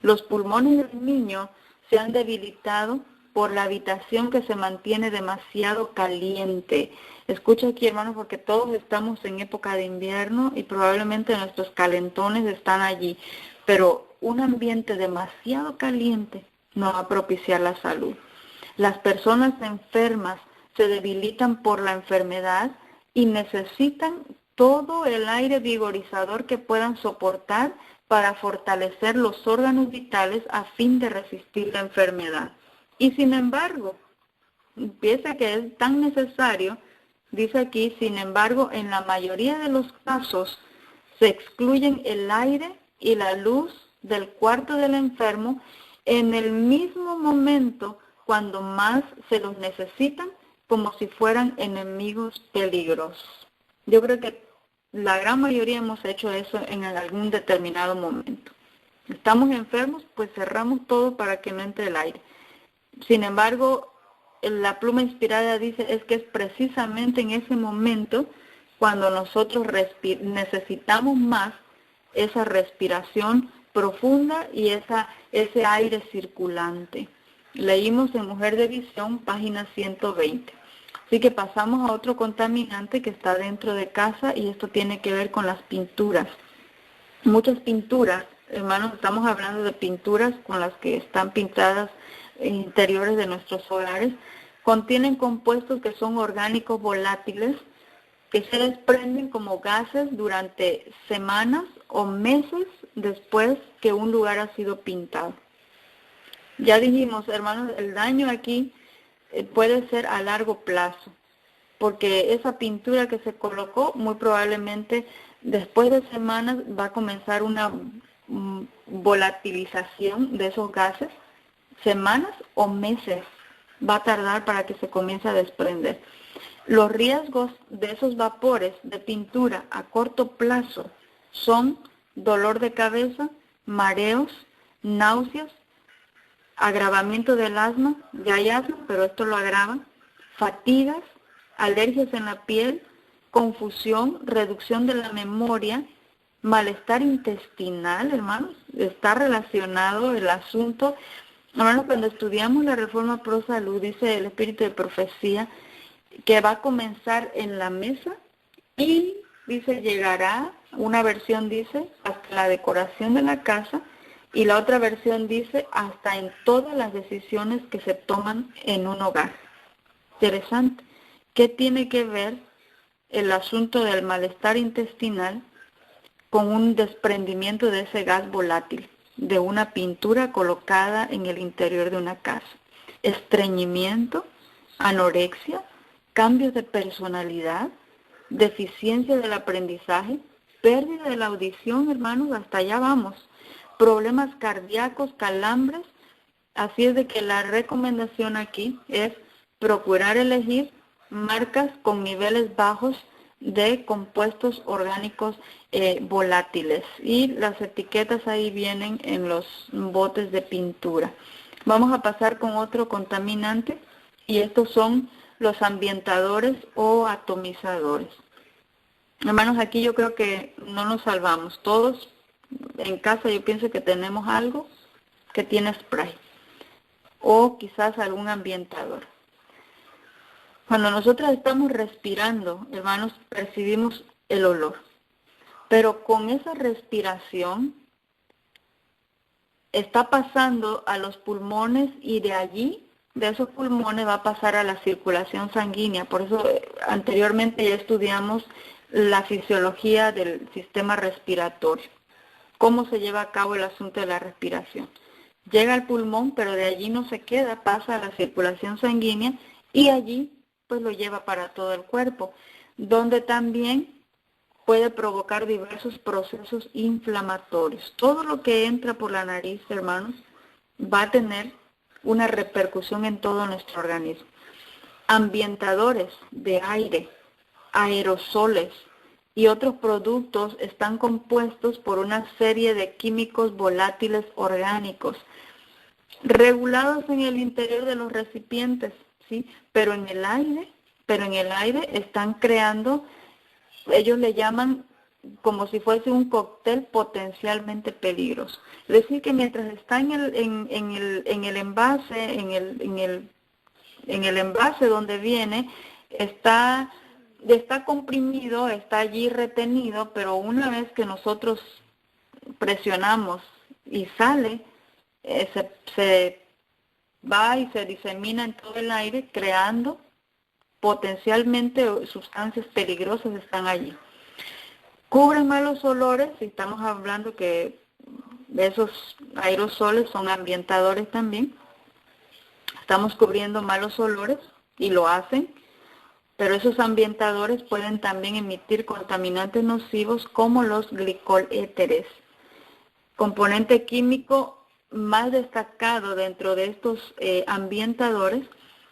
Los pulmones del niño se han debilitado por la habitación que se mantiene demasiado caliente. Escucha aquí, hermanos, porque todos estamos en época de invierno y probablemente nuestros calentones están allí, pero un ambiente demasiado caliente no va a propiciar la salud. Las personas enfermas se debilitan por la enfermedad y necesitan todo el aire vigorizador que puedan soportar para fortalecer los órganos vitales a fin de resistir la enfermedad. Y sin embargo, piensa que es tan necesario, dice aquí, sin embargo, en la mayoría de los casos se excluyen el aire y la luz del cuarto del enfermo en el mismo momento cuando más se los necesitan, como si fueran enemigos peligrosos. Yo creo que la gran mayoría hemos hecho eso en algún determinado momento. Estamos enfermos, pues cerramos todo para que no entre el aire. Sin embargo, la pluma inspirada dice es que es precisamente en ese momento cuando nosotros necesitamos más esa respiración profunda y ese aire circulante. Leímos en Mujer de Visión, página 120. Así que pasamos a otro contaminante que está dentro de casa y esto tiene que ver con las pinturas. Muchas pinturas, hermanos, estamos hablando de pinturas con las que están pintadas interiores de nuestros hogares. Contienen compuestos que son orgánicos volátiles que se desprenden como gases durante semanas o meses después que un lugar ha sido pintado. Ya dijimos, hermanos, el daño aquí puede ser a largo plazo, porque esa pintura que se colocó muy probablemente después de semanas va a comenzar una volatilización de esos gases, semanas o meses va a tardar para que se comience a desprender. Los riesgos de esos vapores de pintura a corto plazo son dolor de cabeza, mareos, náuseas, agravamiento del asma, ya hay asma, pero esto lo agrava, fatigas, alergias en la piel, confusión, reducción de la memoria, malestar intestinal, hermanos, está relacionado el asunto. Hermanos, cuando estudiamos la Reforma Pro Salud, dice el Espíritu de Profecía, que va a comenzar en la mesa y, dice, llegará, una versión dice, hasta la decoración de la casa, y la otra versión dice, hasta en todas las decisiones que se toman en un hogar. Interesante. ¿Qué tiene que ver el asunto del malestar intestinal con un desprendimiento de ese gas volátil, de una pintura colocada en el interior de una casa? Estreñimiento, anorexia, cambios de personalidad, deficiencia del aprendizaje, pérdida de la audición, hermanos, hasta allá vamos, problemas cardíacos, calambres. Así es de que la recomendación aquí es procurar elegir marcas con niveles bajos de compuestos orgánicos volátiles, y las etiquetas ahí vienen en los botes de pintura. Vamos a pasar con otro contaminante, y estos son los ambientadores o atomizadores. Hermanos, aquí yo creo que no nos salvamos. Todos en casa yo pienso que tenemos algo que tiene spray o quizás algún ambientador. Cuando nosotros estamos respirando, hermanos, percibimos el olor, pero con esa respiración está pasando a los pulmones, y de allí, de esos pulmones, va a pasar a la circulación sanguínea. Por eso anteriormente ya estudiamos la fisiología del sistema respiratorio, cómo se lleva a cabo el asunto de la respiración. Llega al pulmón, pero de allí no se queda, pasa a la circulación sanguínea y allí pues lo lleva para todo el cuerpo, donde también puede provocar diversos procesos inflamatorios. Todo lo que entra por la nariz, hermanos, va a tener una repercusión en todo nuestro organismo. Ambientadores de aire, aerosoles y otros productos están compuestos por una serie de químicos volátiles orgánicos, regulados en el interior de los recipientes, ¿sí? Pero en el aire están creando, ellos le llaman como si fuese un cóctel potencialmente peligroso. Es decir, que mientras está en el envase, en el envase donde viene, está comprimido, está allí retenido, pero una vez que nosotros presionamos y sale, se va y se disemina en todo el aire, creando potencialmente sustancias peligrosas están allí. Cubren malos olores, y estamos hablando que esos aerosoles son ambientadores también. Estamos cubriendo malos olores y lo hacen, pero esos ambientadores pueden también emitir contaminantes nocivos como los glicoléteres. Componente químico más destacado dentro de estos ambientadores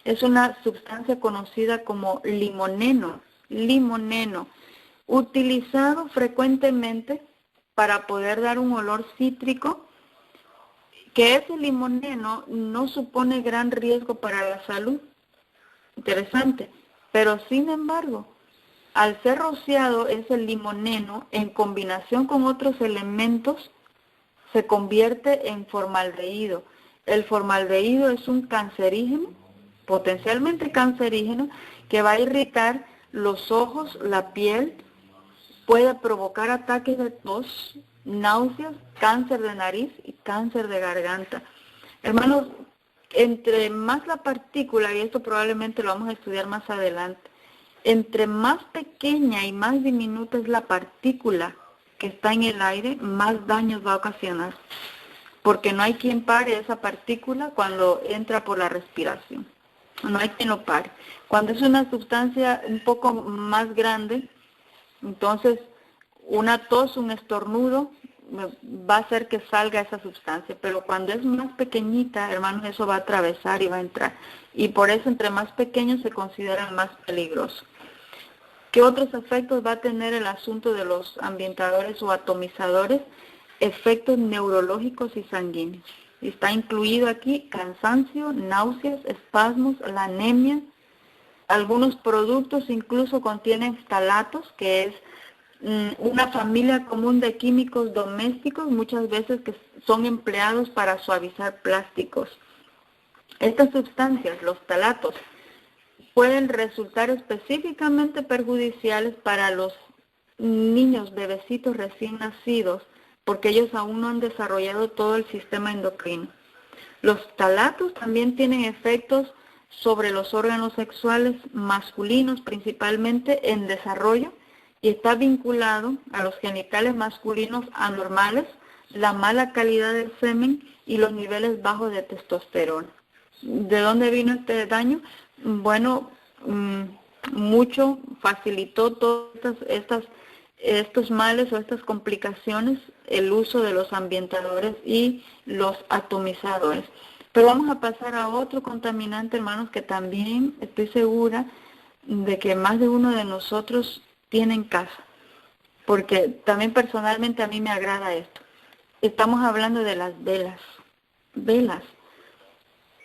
es una sustancia conocida como limoneno, utilizado frecuentemente para poder dar un olor cítrico, que ese limoneno no supone gran riesgo para la salud. Interesante. Pero sin embargo, al ser rociado ese limoneno en combinación con otros elementos, se convierte en formaldehído. El formaldehído es un cancerígeno, potencialmente cancerígeno, que va a irritar los ojos, la piel, puede provocar ataques de tos, náuseas, cáncer de nariz y cáncer de garganta. Hermanos, Entre más la partícula, y esto probablemente lo vamos a estudiar más adelante, entre más pequeña y más diminuta es la partícula que está en el aire, más daños va a ocasionar, porque no hay quien pare esa partícula cuando entra por la respiración. No hay quien lo pare. Cuando es una sustancia un poco más grande, entonces una tos, un estornudo, va a hacer que salga esa sustancia, pero cuando es más pequeñita, hermanos, eso va a atravesar y va a entrar. Y por eso entre más pequeños se consideran más peligrosos. ¿Qué otros efectos va a tener el asunto de los ambientadores o atomizadores? Efectos neurológicos y sanguíneos. Está incluido aquí cansancio, náuseas, espasmos, la anemia. Algunos productos incluso contienen ftalatos, que es una familia común de químicos domésticos, muchas veces que son empleados para suavizar plásticos. Estas sustancias, los ftalatos, pueden resultar específicamente perjudiciales para los niños, bebecitos recién nacidos, porque ellos aún no han desarrollado todo el sistema endocrino. Los ftalatos también tienen efectos sobre los órganos sexuales masculinos, principalmente en desarrollo, y está vinculado a los genitales masculinos anormales, la mala calidad del semen y los niveles bajos de testosterona. ¿De dónde vino este daño? Bueno, mucho facilitó todos estos males o estas complicaciones el uso de los ambientadores y los atomizadores. Pero vamos a pasar a otro contaminante, hermanos, que también estoy segura de que más de uno de nosotros tiene en casa, porque también personalmente a mí me agrada esto. Estamos hablando de las velas.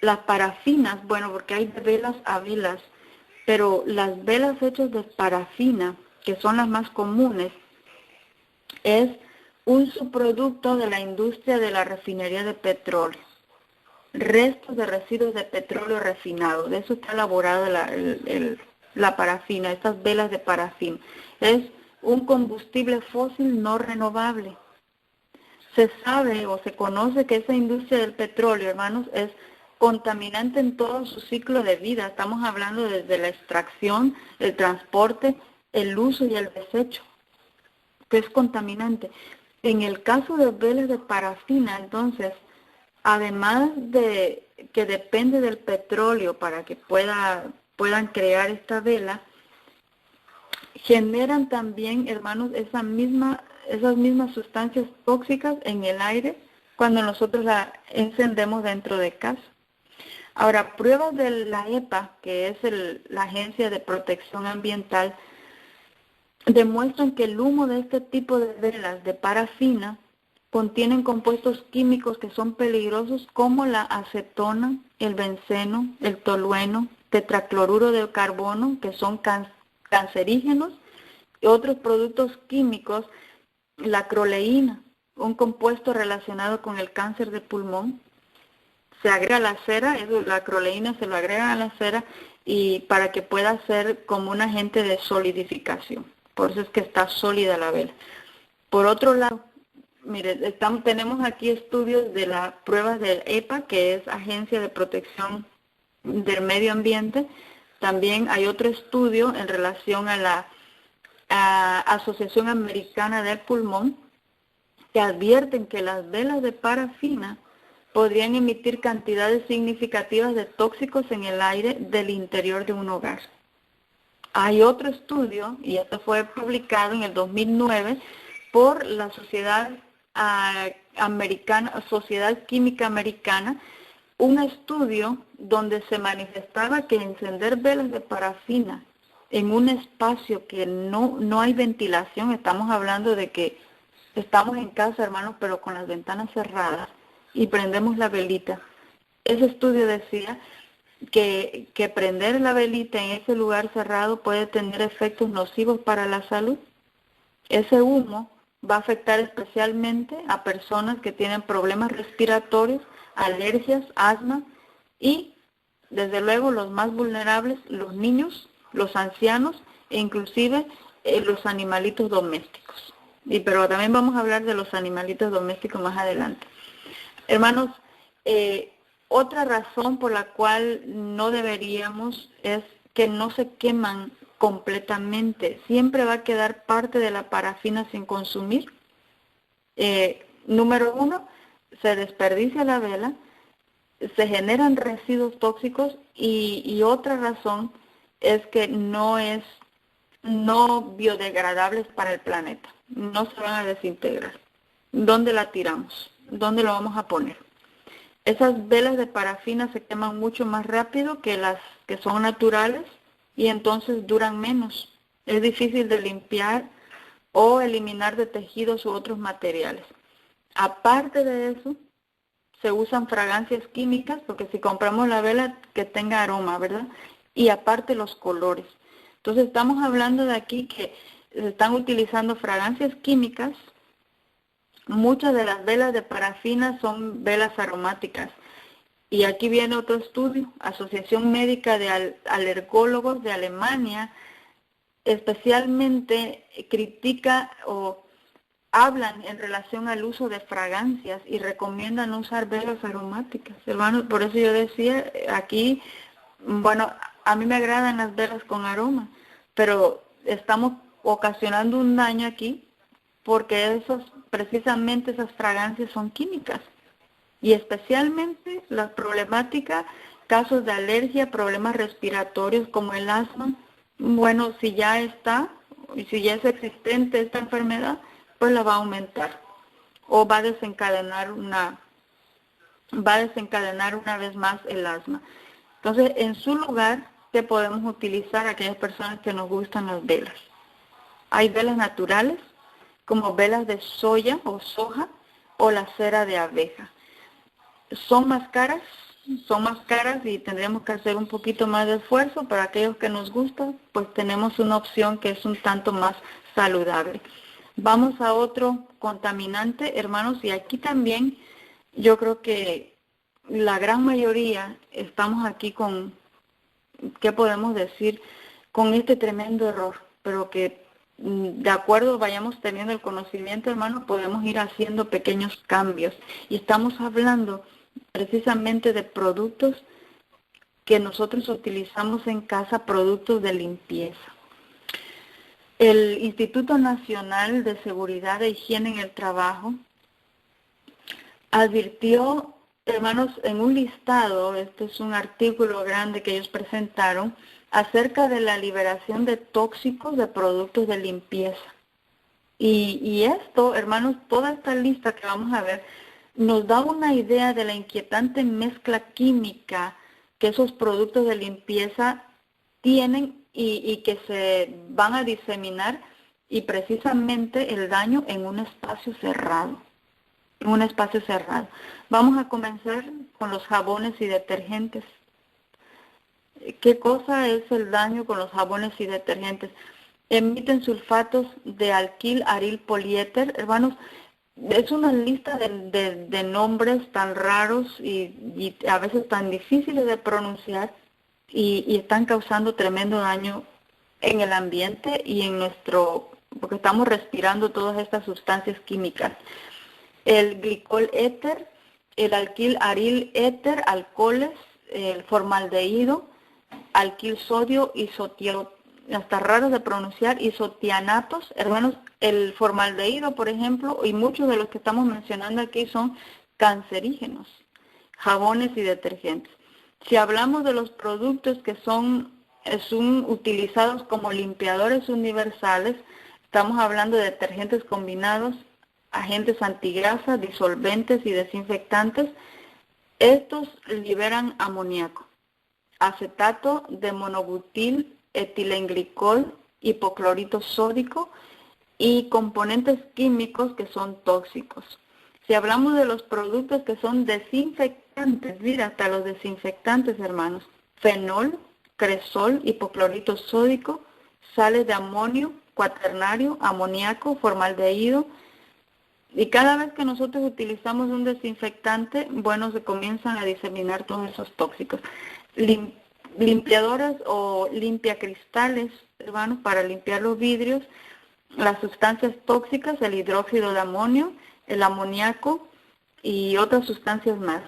Las parafinas, bueno, porque hay de velas a velas, pero las velas hechas de parafina, que son las más comunes, es un subproducto de la industria de la refinería de petróleo. Restos de residuos de petróleo refinado, de eso está elaborada la parafina, estas velas de parafina. Es un combustible fósil no renovable. Se sabe o se conoce que esa industria del petróleo, hermanos, es contaminante en todo su ciclo de vida. Estamos hablando desde la extracción, el transporte, el uso y el desecho, que es contaminante. En el caso de velas de parafina, entonces, además de que depende del petróleo para que puedan crear esta vela, generan también, hermanos, esas mismas sustancias tóxicas en el aire cuando nosotros la encendemos dentro de casa. Ahora, pruebas de la EPA, que es la Agencia de Protección Ambiental, demuestran que el humo de este tipo de velas de parafina contienen compuestos químicos que son peligrosos como la acetona, el benceno, el tolueno, tetracloruro de carbono, que son cancerígenos, y otros productos químicos, la acroleína, un compuesto relacionado con el cáncer de pulmón. Se agrega a la cera, la acroleína se lo agrega a la cera y para que pueda ser como un agente de solidificación. Por eso es que está sólida la vela. Por otro lado, mire, tenemos aquí estudios de las pruebas del EPA, que es Agencia de Protección del Medio Ambiente. También hay otro estudio en relación a la Asociación Americana del Pulmón, que advierten que las velas de parafina podrían emitir cantidades significativas de tóxicos en el aire del interior de un hogar. Hay otro estudio, y esto fue publicado en el 2009 por la Sociedad Química Americana, un estudio donde se manifestaba que encender velas de parafina en un espacio que no hay ventilación, estamos hablando de que estamos en casa, hermanos, pero con las ventanas cerradas, y prendemos la velita. Ese estudio decía que prender la velita en ese lugar cerrado puede tener efectos nocivos para la salud. Ese humo va a afectar especialmente a personas que tienen problemas respiratorios, alergias, asma y, desde luego, los más vulnerables, los niños, los ancianos e inclusive los animalitos domésticos. Pero también vamos a hablar de los animalitos domésticos más adelante. Hermanos, Otra razón por la cual no deberíamos es que no se queman completamente. Siempre va a quedar parte de la parafina sin consumir. Número 1, se desperdicia la vela, se generan residuos tóxicos y otra razón es que no biodegradables para el planeta. No se van a desintegrar. ¿Dónde la tiramos? ¿Dónde lo vamos a poner? Esas velas de parafina se queman mucho más rápido que las que son naturales y entonces duran menos. Es difícil de limpiar o eliminar de tejidos u otros materiales. Aparte de eso, se usan fragancias químicas, porque si compramos la vela que tenga aroma, ¿verdad? Y aparte los colores. Entonces estamos hablando de aquí que se están utilizando fragancias químicas. Muchas de las velas de parafina son velas aromáticas. Y aquí viene otro estudio, Asociación Médica de Alergólogos de Alemania, especialmente critica o hablan en relación al uso de fragancias y recomiendan usar velas aromáticas. Hermanos, por eso yo decía aquí, bueno, a mí me agradan las velas con aroma, pero estamos ocasionando un daño aquí porque precisamente esas fragancias son químicas. Y especialmente las problemáticas, casos de alergia, problemas respiratorios como el asma. Bueno, si ya está, y si ya es existente esta enfermedad, pues la va a aumentar. O va a desencadenar una vez más el asma. Entonces, en su lugar, ¿qué podemos utilizar aquellas personas que nos gustan las velas? Hay velas naturales, como velas de soya o soja, o la cera de abeja. Son más caras y tendríamos que hacer un poquito más de esfuerzo. Para aquellos que nos gustan, pues tenemos una opción que es un tanto más saludable. Vamos a otro contaminante, hermanos, y aquí también yo creo que la gran mayoría estamos aquí con, ¿qué podemos decir? Con este tremendo error, pero que de acuerdo vayamos teniendo el conocimiento, hermanos, podemos ir haciendo pequeños cambios. Y estamos hablando precisamente de productos que nosotros utilizamos en casa, productos de limpieza. El Instituto Nacional de Seguridad e Higiene en el Trabajo advirtió, hermanos, en un listado, este es un artículo grande que ellos presentaron, acerca de la liberación de tóxicos de productos de limpieza. Y esto, hermanos, toda esta lista que vamos a ver, nos da una idea de la inquietante mezcla química que esos productos de limpieza tienen y que se van a diseminar, y precisamente el daño en un espacio cerrado. Vamos a comenzar con los jabones y detergentes. ¿Qué cosa es el daño con los jabones y detergentes? Emiten sulfatos de alquil aril poliéter. Hermanos, es una lista de nombres tan raros y a veces tan difíciles de pronunciar y están causando tremendo daño en el ambiente y en porque estamos respirando todas estas sustancias químicas. El glicol éter, el alquil aril éter, alcoholes, el formaldehído, alquil sodio, hasta raros de pronunciar, isotianatos. Hermanos, el formaldehído, por ejemplo, y muchos de los que estamos mencionando aquí son cancerígenos, jabones y detergentes. Si hablamos de los productos que son utilizados como limpiadores universales, estamos hablando de detergentes combinados, agentes antigrasa, disolventes y desinfectantes. Estos liberan amoníaco, acetato de monobutil, etilenglicol, hipoclorito sódico y componentes químicos que son tóxicos. Si hablamos de los productos que son desinfectantes, mira, hasta los desinfectantes, hermanos, fenol, cresol, hipoclorito sódico, sales de amonio, cuaternario, amoníaco, formaldehído. Y cada vez que nosotros utilizamos un desinfectante, bueno, se comienzan a diseminar todos esos tóxicos. Limpiadores o limpiacristales, hermanos, para limpiar los vidrios, las sustancias tóxicas, el hidróxido de amonio, el amoníaco y otras sustancias más.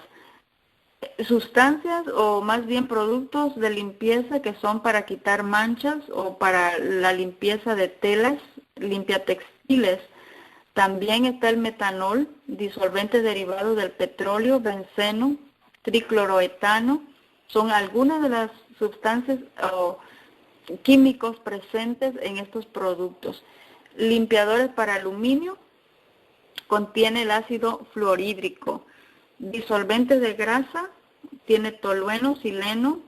sustancias o más bien productos de limpieza que son para quitar manchas o para la limpieza de telas, limpiatextiles. También está el metanol, disolvente derivado del petróleo, benceno, tricloroetano. Son algunas de las sustancias o químicos presentes en estos productos. Limpiadores para aluminio, contiene el ácido fluorhídrico. Disolventes de grasa, tiene tolueno, sileno,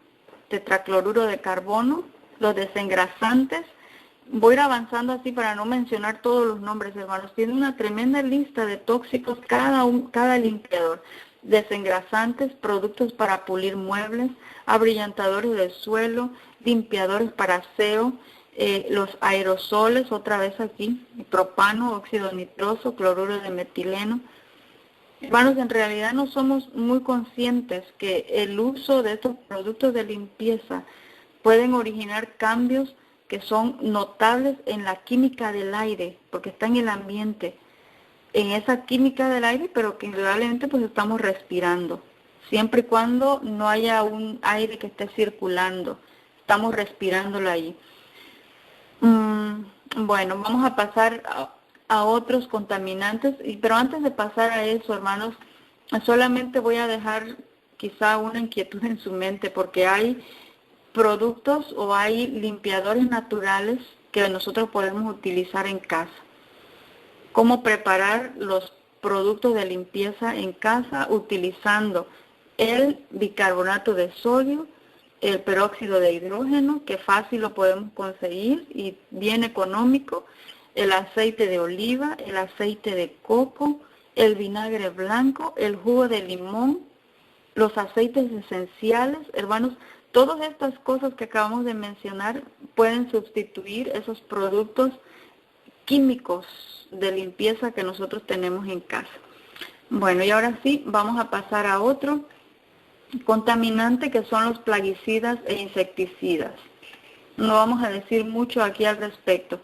tetracloruro de carbono. Los desengrasantes, voy a ir avanzando así para no mencionar todos los nombres, hermanos. Tiene una tremenda lista de tóxicos cada limpiador. Desengrasantes, productos para pulir muebles, abrillantadores del suelo, limpiadores para aseo, los aerosoles, otra vez aquí, propano, óxido nitroso, cloruro de metileno. Hermanos, en realidad no somos muy conscientes que el uso de estos productos de limpieza pueden originar cambios que son notables en la química del aire, porque está en el ambiente, en esa química del aire, pero que indudablemente pues estamos respirando, siempre y cuando no haya un aire que esté circulando, estamos respirándolo ahí. Bueno, vamos a pasar a otros contaminantes, pero antes de pasar a eso, hermanos, solamente voy a dejar quizá una inquietud en su mente, porque hay productos o hay limpiadores naturales que nosotros podemos utilizar en casa. ¿Cómo preparar los productos de limpieza en casa? Utilizando el bicarbonato de sodio, el peróxido de hidrógeno, que fácil lo podemos conseguir y bien económico, el aceite de oliva, el aceite de coco, el vinagre blanco, el jugo de limón, los aceites esenciales. Hermanos, todas estas cosas que acabamos de mencionar pueden sustituir esos productos químicos de limpieza que nosotros tenemos en casa. Bueno, y ahora sí, vamos a pasar a otro contaminante, que son los plaguicidas e insecticidas. No vamos a decir mucho aquí al respecto,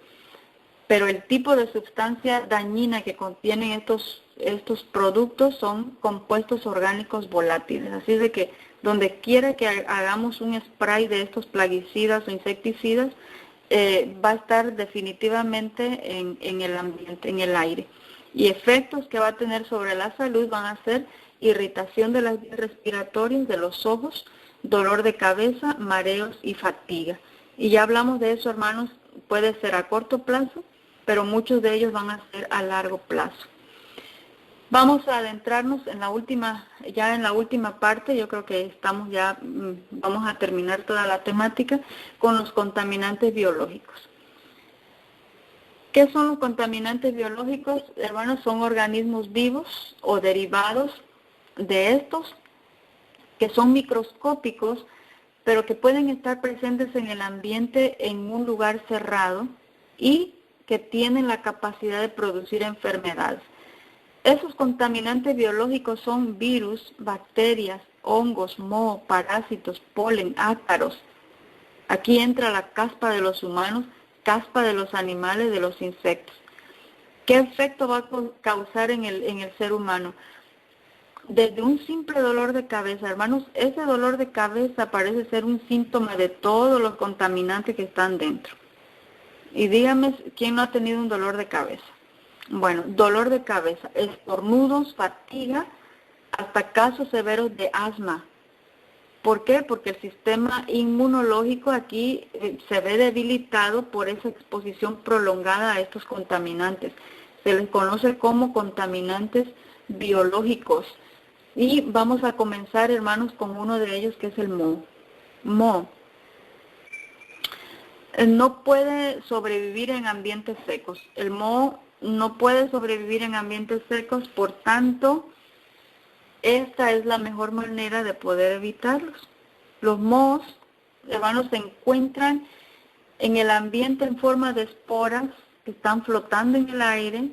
pero el tipo de sustancia dañina que contienen estos productos son compuestos orgánicos volátiles. Así de que donde quiera que hagamos un spray de estos plaguicidas o insecticidas, va a estar definitivamente en el ambiente, en el aire. Y efectos que va a tener sobre la salud van a ser irritación de las vías respiratorias, de los ojos, dolor de cabeza, mareos y fatiga. Y ya hablamos de eso, hermanos, puede ser a corto plazo, pero muchos de ellos van a ser a largo plazo. Vamos a adentrarnos en la última parte. Yo creo que estamos ya, vamos a terminar toda la temática con los contaminantes biológicos. ¿Qué son los contaminantes biológicos? Hermanos, son organismos vivos o derivados de estos que son microscópicos, pero que pueden estar presentes en el ambiente en un lugar cerrado y que tienen la capacidad de producir enfermedades. Esos contaminantes biológicos son virus, bacterias, hongos, moho, parásitos, polen, ácaros. Aquí entra la caspa de los humanos, caspa de los animales, de los insectos. ¿Qué efecto va a causar en el ser humano? Desde un simple dolor de cabeza, hermanos, ese dolor de cabeza parece ser un síntoma de todos los contaminantes que están dentro. Y dígame, ¿quién no ha tenido un dolor de cabeza? Bueno, dolor de cabeza, estornudos, fatiga, hasta casos severos de asma. ¿Por qué? Porque el sistema inmunológico aquí se ve debilitado por esa exposición prolongada a estos contaminantes. Se les conoce como contaminantes biológicos. Y vamos a comenzar, hermanos, con uno de ellos, que es el moho. Moho. No puede sobrevivir en ambientes secos. El moho no puede sobrevivir en ambientes secos, por tanto, esta es la mejor manera de poder evitarlos. Los mohos, hermanos, se encuentran en el ambiente en forma de esporas que están flotando en el aire,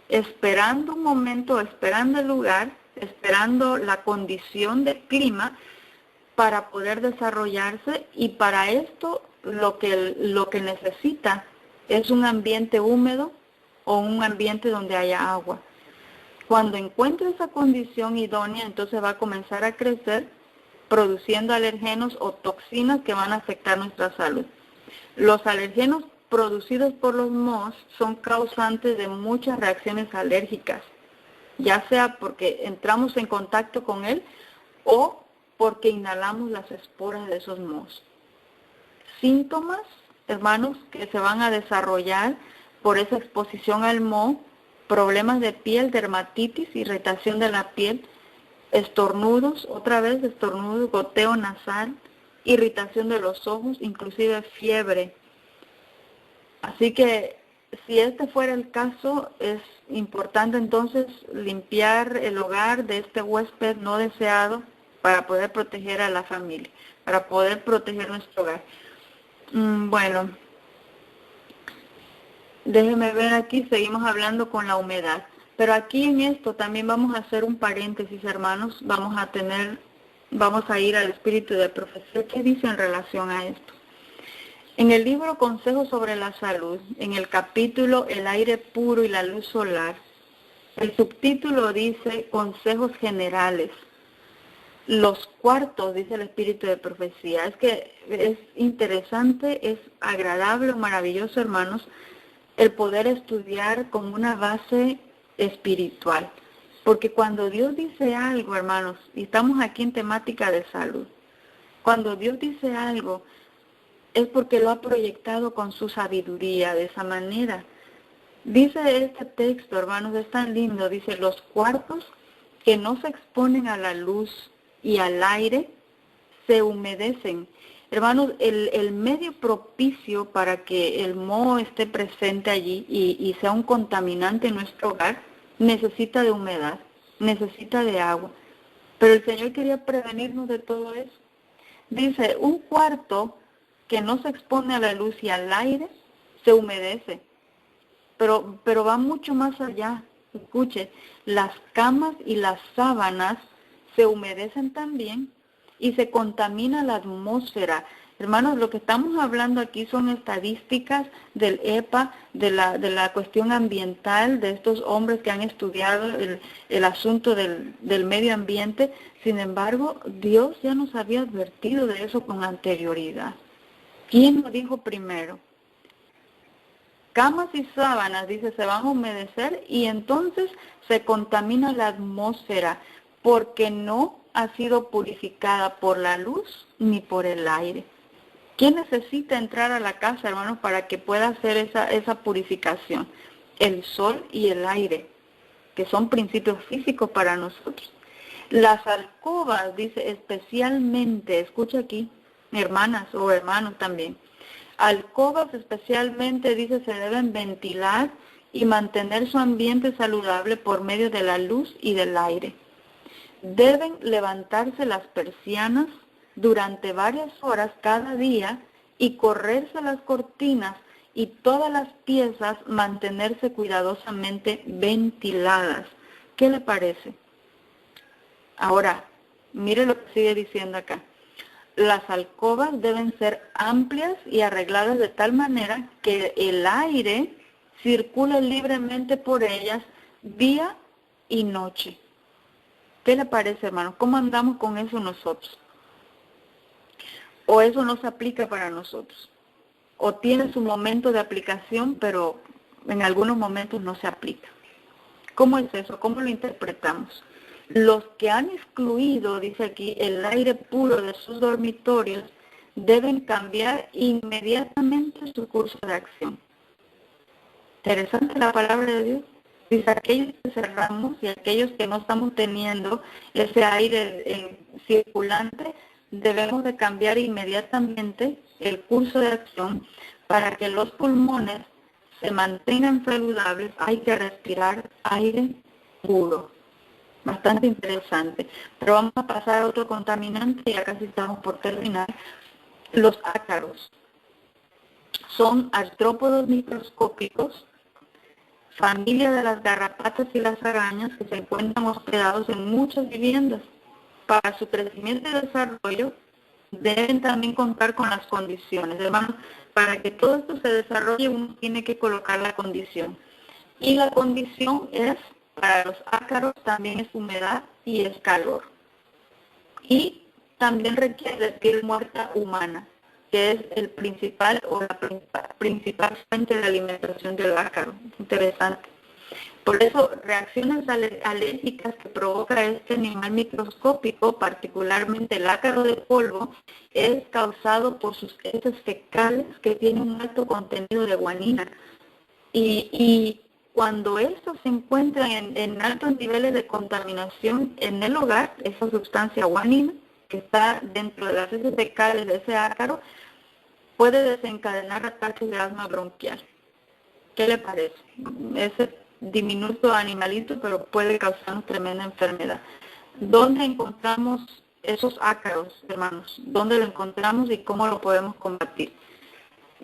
esperando un momento, esperando el lugar, esperando la condición del clima para poder desarrollarse, y para esto lo que necesita es un ambiente húmedo o un ambiente donde haya agua. Cuando encuentre esa condición idónea, entonces va a comenzar a crecer produciendo alergenos o toxinas que van a afectar nuestra salud. Los alergenos producidos por los mohos son causantes de muchas reacciones alérgicas, ya sea porque entramos en contacto con él o porque inhalamos las esporas de esos mohos. Síntomas, hermanos, que se van a desarrollar por esa exposición al moho: problemas de piel, dermatitis, irritación de la piel, estornudos, otra vez estornudos, goteo nasal, irritación de los ojos, inclusive fiebre. Así que si este fuera el caso, es importante entonces limpiar el hogar de este huésped no deseado para poder proteger a la familia, para poder proteger nuestro hogar. Bueno, déjenme ver aquí, seguimos hablando con la humedad. Pero aquí en esto también vamos a hacer un paréntesis, hermanos. Vamos a ir al espíritu de profecía. ¿Qué dice en relación a esto? En el libro Consejos sobre la Salud, en el capítulo El aire puro y la luz solar, el subtítulo dice Consejos generales. Los cuartos, dice el espíritu de profecía. Es que es interesante, es agradable, maravilloso, hermanos, el poder estudiar con una base espiritual. Porque cuando Dios dice algo, hermanos, y estamos aquí en temática de salud, cuando Dios dice algo, es porque lo ha proyectado con su sabiduría de esa manera. Dice este texto, hermanos, es tan lindo, dice, los cuartos que no se exponen a la luz y al aire se humedecen. Hermanos, el medio propicio para que el moho esté presente allí y sea un contaminante en nuestro hogar, necesita de humedad, necesita de agua. Pero el Señor quería prevenirnos de todo eso. Dice, un cuarto que no se expone a la luz y al aire se humedece, pero va mucho más allá. Escuche, las camas y las sábanas se humedecen también y se contamina la atmósfera. Hermanos, lo que estamos hablando aquí son estadísticas del EPA, de la cuestión ambiental, de estos hombres que han estudiado el asunto del medio ambiente. Sin embargo, Dios ya nos había advertido de eso con anterioridad. ¿Quién lo dijo primero? Camas y sábanas, dice, se van a humedecer y entonces se contamina la atmósfera porque no ha sido purificada por la luz ni por el aire. ¿Quién necesita entrar a la casa, hermanos, para que pueda hacer esa purificación? El sol y el aire, que son principios físicos para nosotros. Las alcobas, dice, especialmente, escucha aquí, hermanas o hermanos también, alcobas especialmente, dice, se deben ventilar y mantener su ambiente saludable por medio de la luz y del aire. Deben levantarse las persianas durante varias horas cada día y correrse las cortinas y todas las piezas mantenerse cuidadosamente ventiladas. ¿Qué le parece? Ahora, mire lo que sigue diciendo acá. Las alcobas deben ser amplias y arregladas de tal manera que el aire circule libremente por ellas día y noche. ¿Qué le parece, hermano? ¿Cómo andamos con eso nosotros? ¿O eso no se aplica para nosotros? ¿O tiene su momento de aplicación, pero en algunos momentos no se aplica? ¿Cómo es eso? ¿Cómo lo interpretamos? Los que han excluido, dice aquí, el aire puro de sus dormitorios, deben cambiar inmediatamente su curso de acción. Interesante la palabra de Dios. Dice, aquellos que cerramos y aquellos que no estamos teniendo ese aire circulante, debemos de cambiar inmediatamente el curso de acción para que los pulmones se mantengan saludables. Hay que respirar aire puro. Bastante interesante. Pero vamos a pasar a otro contaminante, ya casi estamos por terminar. Los ácaros. Son artrópodos microscópicos, familia de las garrapatas y las arañas que se encuentran hospedados en muchas viviendas. Para su crecimiento y desarrollo deben también contar con las condiciones. Hermanos, para que todo esto se desarrolle uno tiene que colocar la condición. Y la condición es, para los ácaros también es humedad y es calor. Y también requiere de piel muerta humana, que es el principal o la principal fuente de alimentación del ácaro. Interesante. Por eso, reacciones alérgicas que provoca este animal microscópico, particularmente el ácaro de polvo, es causado por sus heces fecales que tienen un alto contenido de guanina. Y cuando estos se encuentran en altos niveles de contaminación en el hogar, esa sustancia guanina que está dentro de las heces fecales de ese ácaro, puede desencadenar ataques de asma bronquial. ¿Qué le parece? Ese diminuto animalito, pero puede causar una tremenda enfermedad. ¿Dónde encontramos esos ácaros, hermanos? ¿Dónde lo encontramos y cómo lo podemos combatir?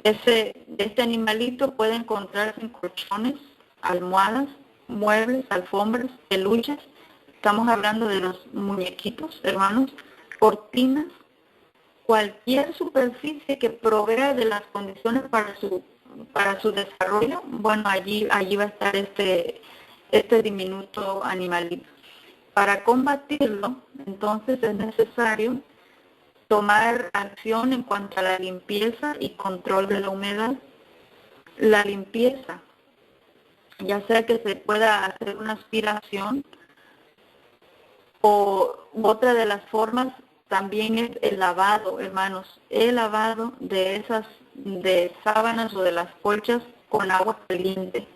Este animalito puede encontrarse en colchones, almohadas, muebles, alfombras, peluches. Estamos hablando de los muñequitos, hermanos, cortinas, cualquier superficie que provea de las condiciones para su desarrollo. Bueno, allí va a estar este diminuto animalito. Para combatirlo, entonces es necesario tomar acción en cuanto a la limpieza y control de la humedad. La limpieza, ya sea que se pueda hacer una aspiración, o otra de las formas también es el lavado, hermanos, el lavado de sábanas o de las colchas con agua caliente.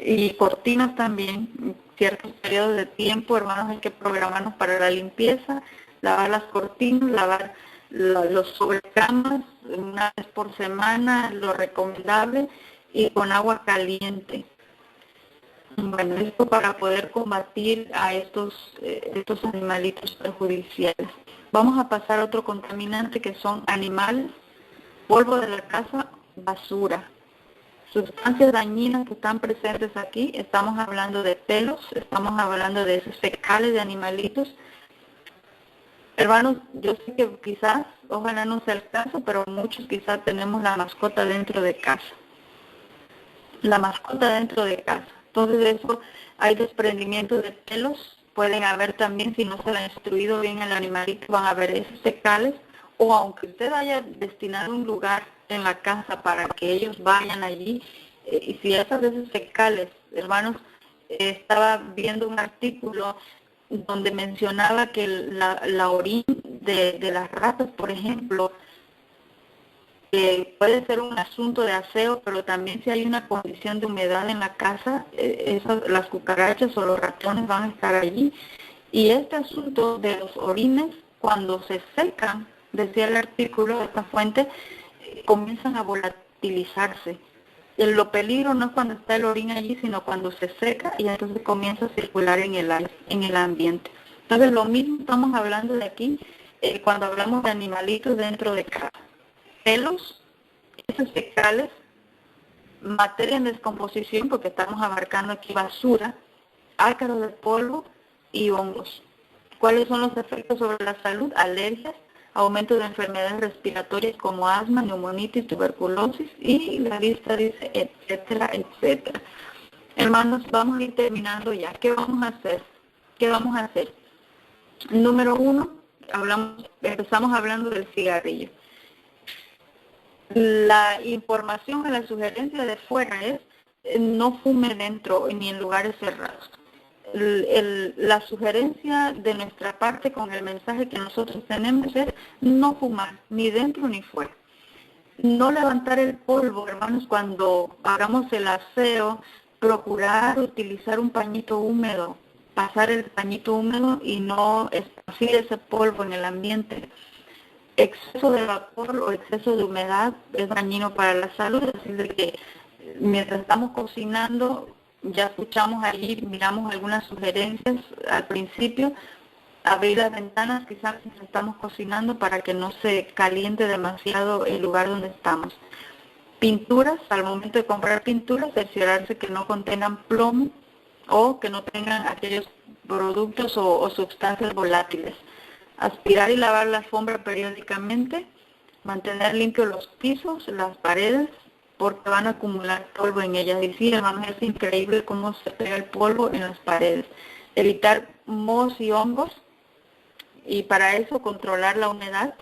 Y cortinas también, en ciertos periodos de tiempo, hermanos, hay que programarnos para la limpieza, lavar las cortinas, lavar los sobrecamas una vez por semana, lo recomendable, y con agua caliente. Bueno, esto para poder combatir a estos animalitos perjudiciales. Vamos a pasar a otro contaminante que son animales, polvo de la casa, basura. Sustancias dañinas que están presentes aquí, estamos hablando de pelos, estamos hablando de esos fecales de animalitos. Hermanos, yo sé que quizás, ojalá no sea el caso, pero muchos quizás tenemos la mascota dentro de casa. La mascota dentro de casa. Entonces eso, hay desprendimientos de pelos, pueden haber también, si no se le ha instruido bien el animalito, van a haber esos fecales, o aunque usted haya destinado un lugar en la casa para que ellos vayan allí, y si esas veces fecales, hermanos, estaba viendo un artículo donde mencionaba que la orina de las ratas, por ejemplo, puede ser un asunto de aseo, pero también si hay una condición de humedad en la casa, las cucarachas o los ratones van a estar allí. Y este asunto de los orines, cuando se secan, decía el artículo, esta fuente, comienzan a volatilizarse. Lo peligro no es cuando está el orín allí, sino cuando se seca y entonces comienza a circular en el ambiente. Entonces lo mismo estamos hablando de aquí, cuando hablamos de animalitos dentro de casa. Pelos, esos fecales, materia en descomposición, porque estamos abarcando aquí basura, ácaros de polvo y hongos. ¿Cuáles son los efectos sobre la salud? Alergias, aumento de enfermedades respiratorias como asma, neumonitis, tuberculosis, y la lista dice etcétera, etcétera. Hermanos, vamos a ir terminando ya. ¿Qué vamos a hacer? ¿Qué vamos a hacer? Número 1, empezamos hablando del cigarrillo. La información y la sugerencia de fuera es no fume dentro ni en lugares cerrados. La sugerencia de nuestra parte con el mensaje que nosotros tenemos es no fumar, ni dentro ni fuera. No levantar el polvo, hermanos, cuando hagamos el aseo, procurar utilizar un pañito húmedo, pasar el pañito húmedo y no esparcir ese polvo en el ambiente. Exceso de vapor o exceso de humedad es dañino para la salud, así de que mientras estamos cocinando, ya escuchamos allí, miramos algunas sugerencias al principio, abrir las ventanas quizás mientras estamos cocinando para que no se caliente demasiado el lugar donde estamos. Pinturas, al momento de comprar pinturas, cerciorarse que no contengan plomo o que no tengan aquellos productos o sustancias volátiles. Aspirar y lavar la alfombra periódicamente, mantener limpios los pisos, las paredes, porque van a acumular polvo en ellas. Y sí, hermanos, es increíble cómo se pega el polvo en las paredes. Evitar mohos y hongos, y para eso controlar la humedad,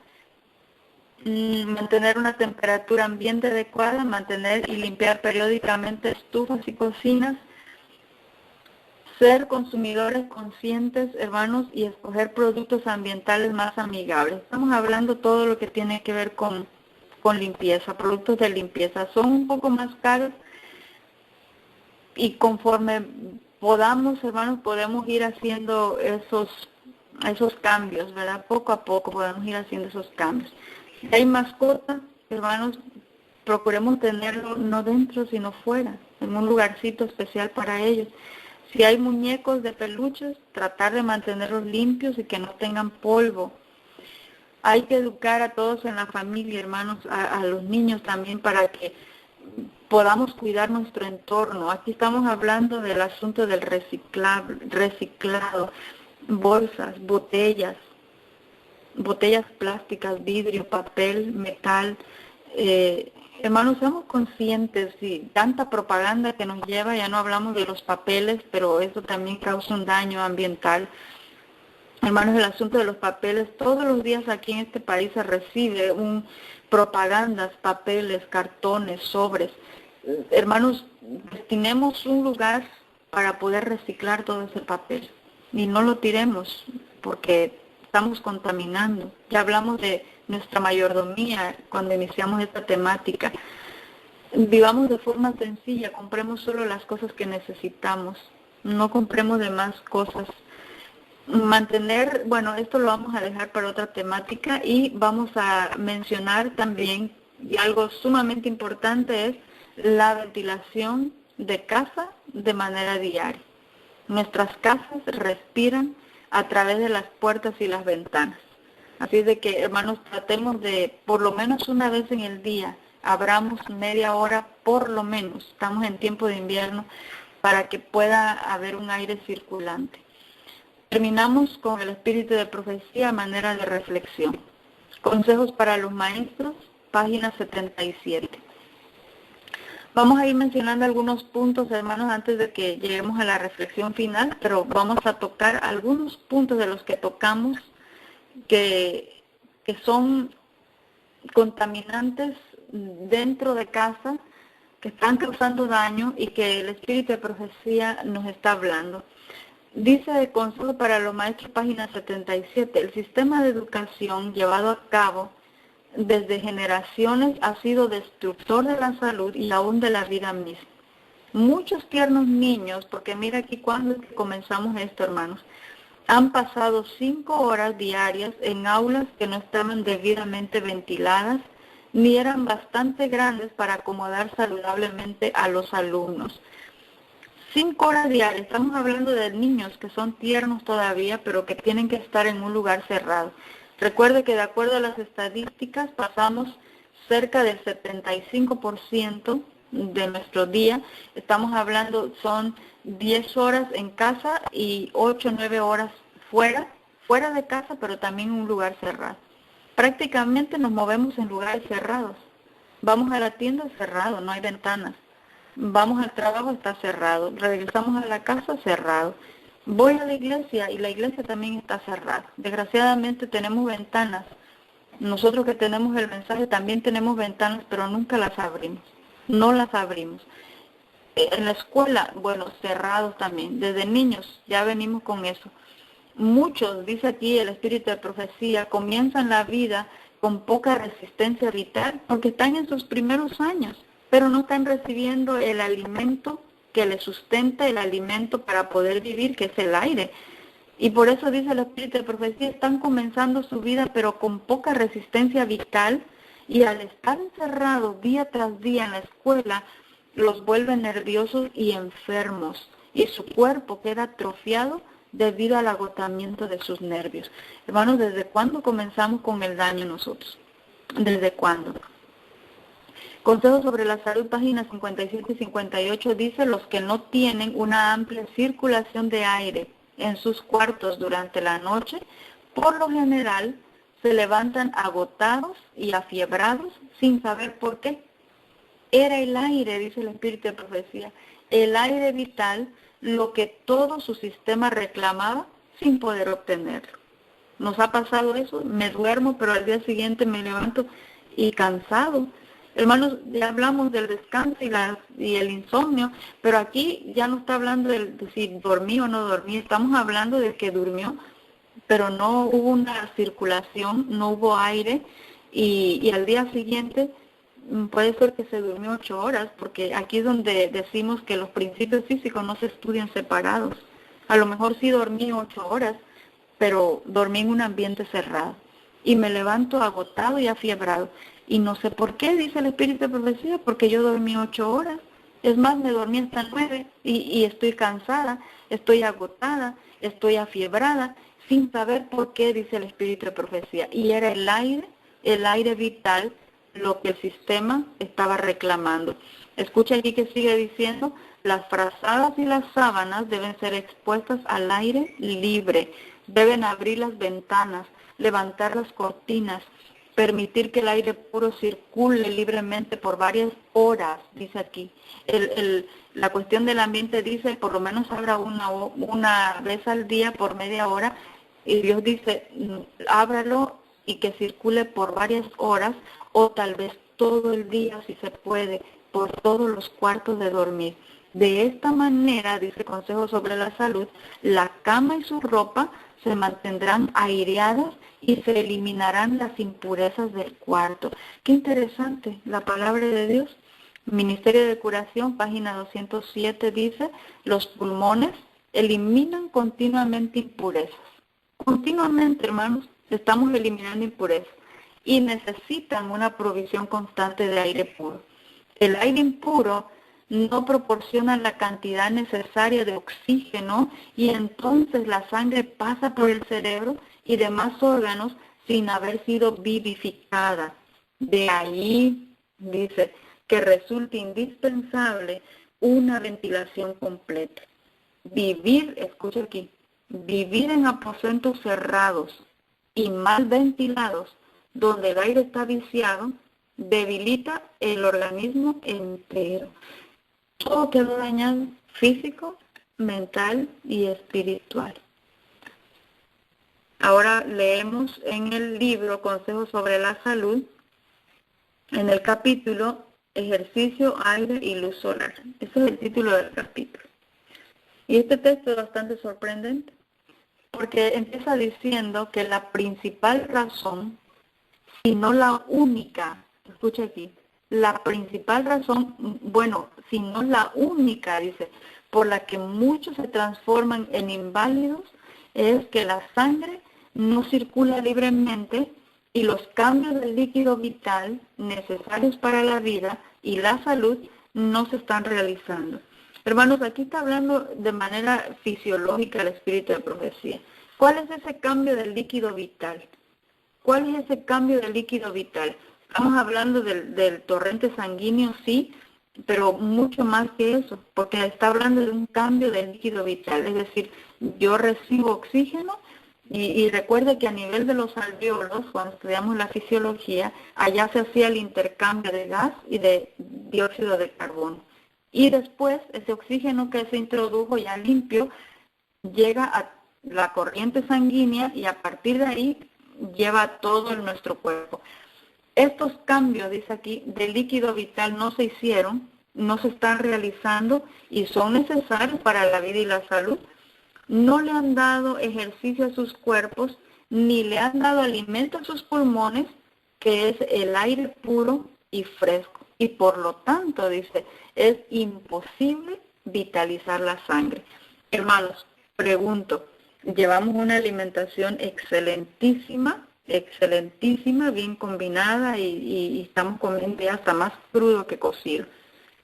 mantener una temperatura ambiente adecuada, mantener y limpiar periódicamente estufas y cocinas, ser consumidores conscientes, hermanos, y escoger productos ambientales más amigables. Estamos hablando todo lo que tiene que ver con limpieza, productos de limpieza. Son un poco más caros y conforme podamos, hermanos, podemos ir haciendo esos cambios, ¿verdad? Poco a poco podemos ir haciendo esos cambios. Si hay mascotas, hermanos, procuremos tenerlo no dentro, sino fuera, en un lugarcito especial para ellos. Si hay muñecos de peluches, tratar de mantenerlos limpios y que no tengan polvo. Hay que educar a todos en la familia, hermanos, a los niños también, para que podamos cuidar nuestro entorno. Aquí estamos hablando del asunto del reciclado, bolsas, botellas plásticas, vidrio, papel, metal. Hermanos, seamos conscientes, y tanta propaganda que nos lleva, ya no hablamos de los papeles, pero eso también causa un daño ambiental. Hermanos, el asunto de los papeles, todos los días aquí en este país se recibe propagandas, papeles, cartones, sobres. Hermanos, destinemos un lugar para poder reciclar todo ese papel y no lo tiremos porque estamos contaminando. Ya hablamos de nuestra mayordomía cuando iniciamos esta temática. Vivamos de forma sencilla, compremos solo las cosas que necesitamos, no compremos de más cosas. Mantener, bueno, esto lo vamos a dejar para otra temática y vamos a mencionar también, y algo sumamente importante es la ventilación de casa de manera diaria. Nuestras casas respiran a través de las puertas y las ventanas. Así de que, hermanos, tratemos de, por lo menos una vez en el día, abramos media hora por lo menos, estamos en tiempo de invierno, para que pueda haber un aire circulante. Terminamos con el espíritu de profecía a manera de reflexión. Consejos para los maestros, página 77. Vamos a ir mencionando algunos puntos, hermanos, antes de que lleguemos a la reflexión final, pero vamos a tocar algunos puntos de los que tocamos que son contaminantes dentro de casa, que están causando daño y que el espíritu de profecía nos está hablando. Dice de Consejo para los Maestros, página 77, el sistema de educación llevado a cabo desde generaciones ha sido destructor de la salud y aún de la vida misma. Muchos tiernos niños, porque mira aquí cuando comenzamos esto, hermanos, han pasado 5 horas diarias en aulas que no estaban debidamente ventiladas ni eran bastante grandes para acomodar saludablemente a los alumnos. 5 horas diarias, estamos hablando de niños que son tiernos todavía, pero que tienen que estar en un lugar cerrado. Recuerde que de acuerdo a las estadísticas pasamos cerca del 75% de nuestro día. Estamos hablando, son 10 horas en casa y 8 o 9 horas fuera de casa, pero también en un lugar cerrado. Prácticamente nos movemos en lugares cerrados. Vamos a la tienda, cerrado, no hay ventanas. Vamos al trabajo, está cerrado. Regresamos a la casa, cerrado. Voy a la iglesia y la iglesia también está cerrada. Desgraciadamente tenemos ventanas. Nosotros que tenemos el mensaje también tenemos ventanas, pero nunca las abrimos. No las abrimos. En la escuela, bueno, cerrados también. Desde niños ya venimos con eso. Muchos, dice aquí el espíritu de profecía, comienzan la vida con poca resistencia vital porque están en sus primeros años, pero no están recibiendo el alimento que les sustenta, el alimento para poder vivir, que es el aire. Y por eso dice el espíritu de profecía, están comenzando su vida, pero con poca resistencia vital, y al estar encerrados día tras día en la escuela, los vuelve nerviosos y enfermos, y su cuerpo queda atrofiado debido al agotamiento de sus nervios. Hermanos, ¿desde cuándo comenzamos con el daño nosotros? ¿Desde cuándo? Consejo sobre la salud, páginas 57 y 58, dice, los que no tienen una amplia circulación de aire en sus cuartos durante la noche, por lo general se levantan agotados y afiebrados sin saber por qué. Era el aire, dice el espíritu de profecía, el aire vital, lo que todo su sistema reclamaba sin poder obtenerlo. ¿Nos ha pasado eso? Me duermo, pero al día siguiente me levanto y cansado. Hermanos, ya hablamos del descanso y el insomnio, pero aquí ya no está hablando de si dormí o no dormí, estamos hablando de que durmió, pero no hubo una circulación, no hubo aire, y al día siguiente puede ser que se durmió 8 horas, porque aquí es donde decimos que los principios físicos no se estudian separados. A lo mejor sí dormí 8 horas, pero dormí en un ambiente cerrado. Y me levanto agotado y afiebrado. Y no sé por qué, dice el Espíritu de Profecía, porque yo dormí 8 horas. Es más, me dormí hasta 9 y estoy cansada, estoy agotada, estoy afiebrada, sin saber por qué, dice el Espíritu de Profecía. Y era el aire vital, lo que el sistema estaba reclamando. Escucha aquí que sigue diciendo, las frazadas y las sábanas deben ser expuestas al aire libre, deben abrir las ventanas, levantar las cortinas, permitir que el aire puro circule libremente por varias horas, dice aquí. La cuestión del ambiente dice, por lo menos abra una vez al día por media hora, y Dios dice, ábralo y que circule por varias horas, o tal vez todo el día, si se puede, por todos los cuartos de dormir. De esta manera, dice Consejo sobre la Salud, la cama y su ropa se mantendrán aireadas y se eliminarán las impurezas del cuarto. Qué interesante, la palabra de Dios. Ministerio de Curación, página 207, dice, los pulmones eliminan continuamente impurezas. Continuamente, hermanos, estamos eliminando impurezas y necesitan una provisión constante de aire puro. El aire impuro no proporciona la cantidad necesaria de oxígeno y entonces la sangre pasa por el cerebro y demás órganos sin haber sido vivificada. De ahí, dice, que resulta indispensable una ventilación completa. Vivir, escucha aquí, vivir en aposentos cerrados y mal ventilados, donde el aire está viciado, debilita el organismo entero. Todo quedó dañado, físico, mental y espiritual. Ahora leemos en el libro Consejos sobre la Salud, en el capítulo Ejercicio, Aire y Luz Solar. Ese es el título del capítulo. Y este texto es bastante sorprendente, porque empieza diciendo que la principal razón, si no la única, escucha aquí, la principal razón, bueno, si no la única, dice, por la que muchos se transforman en inválidos, es que la sangre no circula libremente y los cambios del líquido vital necesarios para la vida y la salud no se están realizando. Hermanos, aquí está hablando de manera fisiológica el Espíritu de Profecía. ¿Cuál es ese cambio del líquido vital? ¿Cuál es ese cambio del líquido vital? Estamos hablando del torrente sanguíneo, sí, pero mucho más que eso, porque está hablando de un cambio del líquido vital. Es decir, yo recibo oxígeno y recuerde que a nivel de los alvéolos, cuando estudiamos la fisiología, allá se hacía el intercambio de gas y de dióxido de carbono. Y después ese oxígeno que se introdujo ya limpio llega a la corriente sanguínea y a partir de ahí lleva todo en nuestro cuerpo. Estos cambios, dice aquí, del líquido vital no se hicieron, no se están realizando y son necesarios para la vida y la salud. No le han dado ejercicio a sus cuerpos, ni le han dado alimento a sus pulmones, que es el aire puro y fresco. Y por lo tanto, dice, es imposible vitalizar la sangre. Hermanos, pregunto, llevamos una alimentación excelentísima, bien combinada y estamos comiendo ya hasta más crudo que cocido.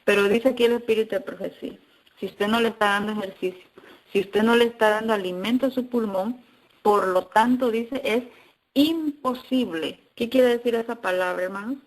Pero dice aquí el Espíritu de Profecía, si usted no le está dando ejercicio, si usted no le está dando alimento a su pulmón, por lo tanto, dice, es imposible. ¿Qué quiere decir esa palabra, hermanos?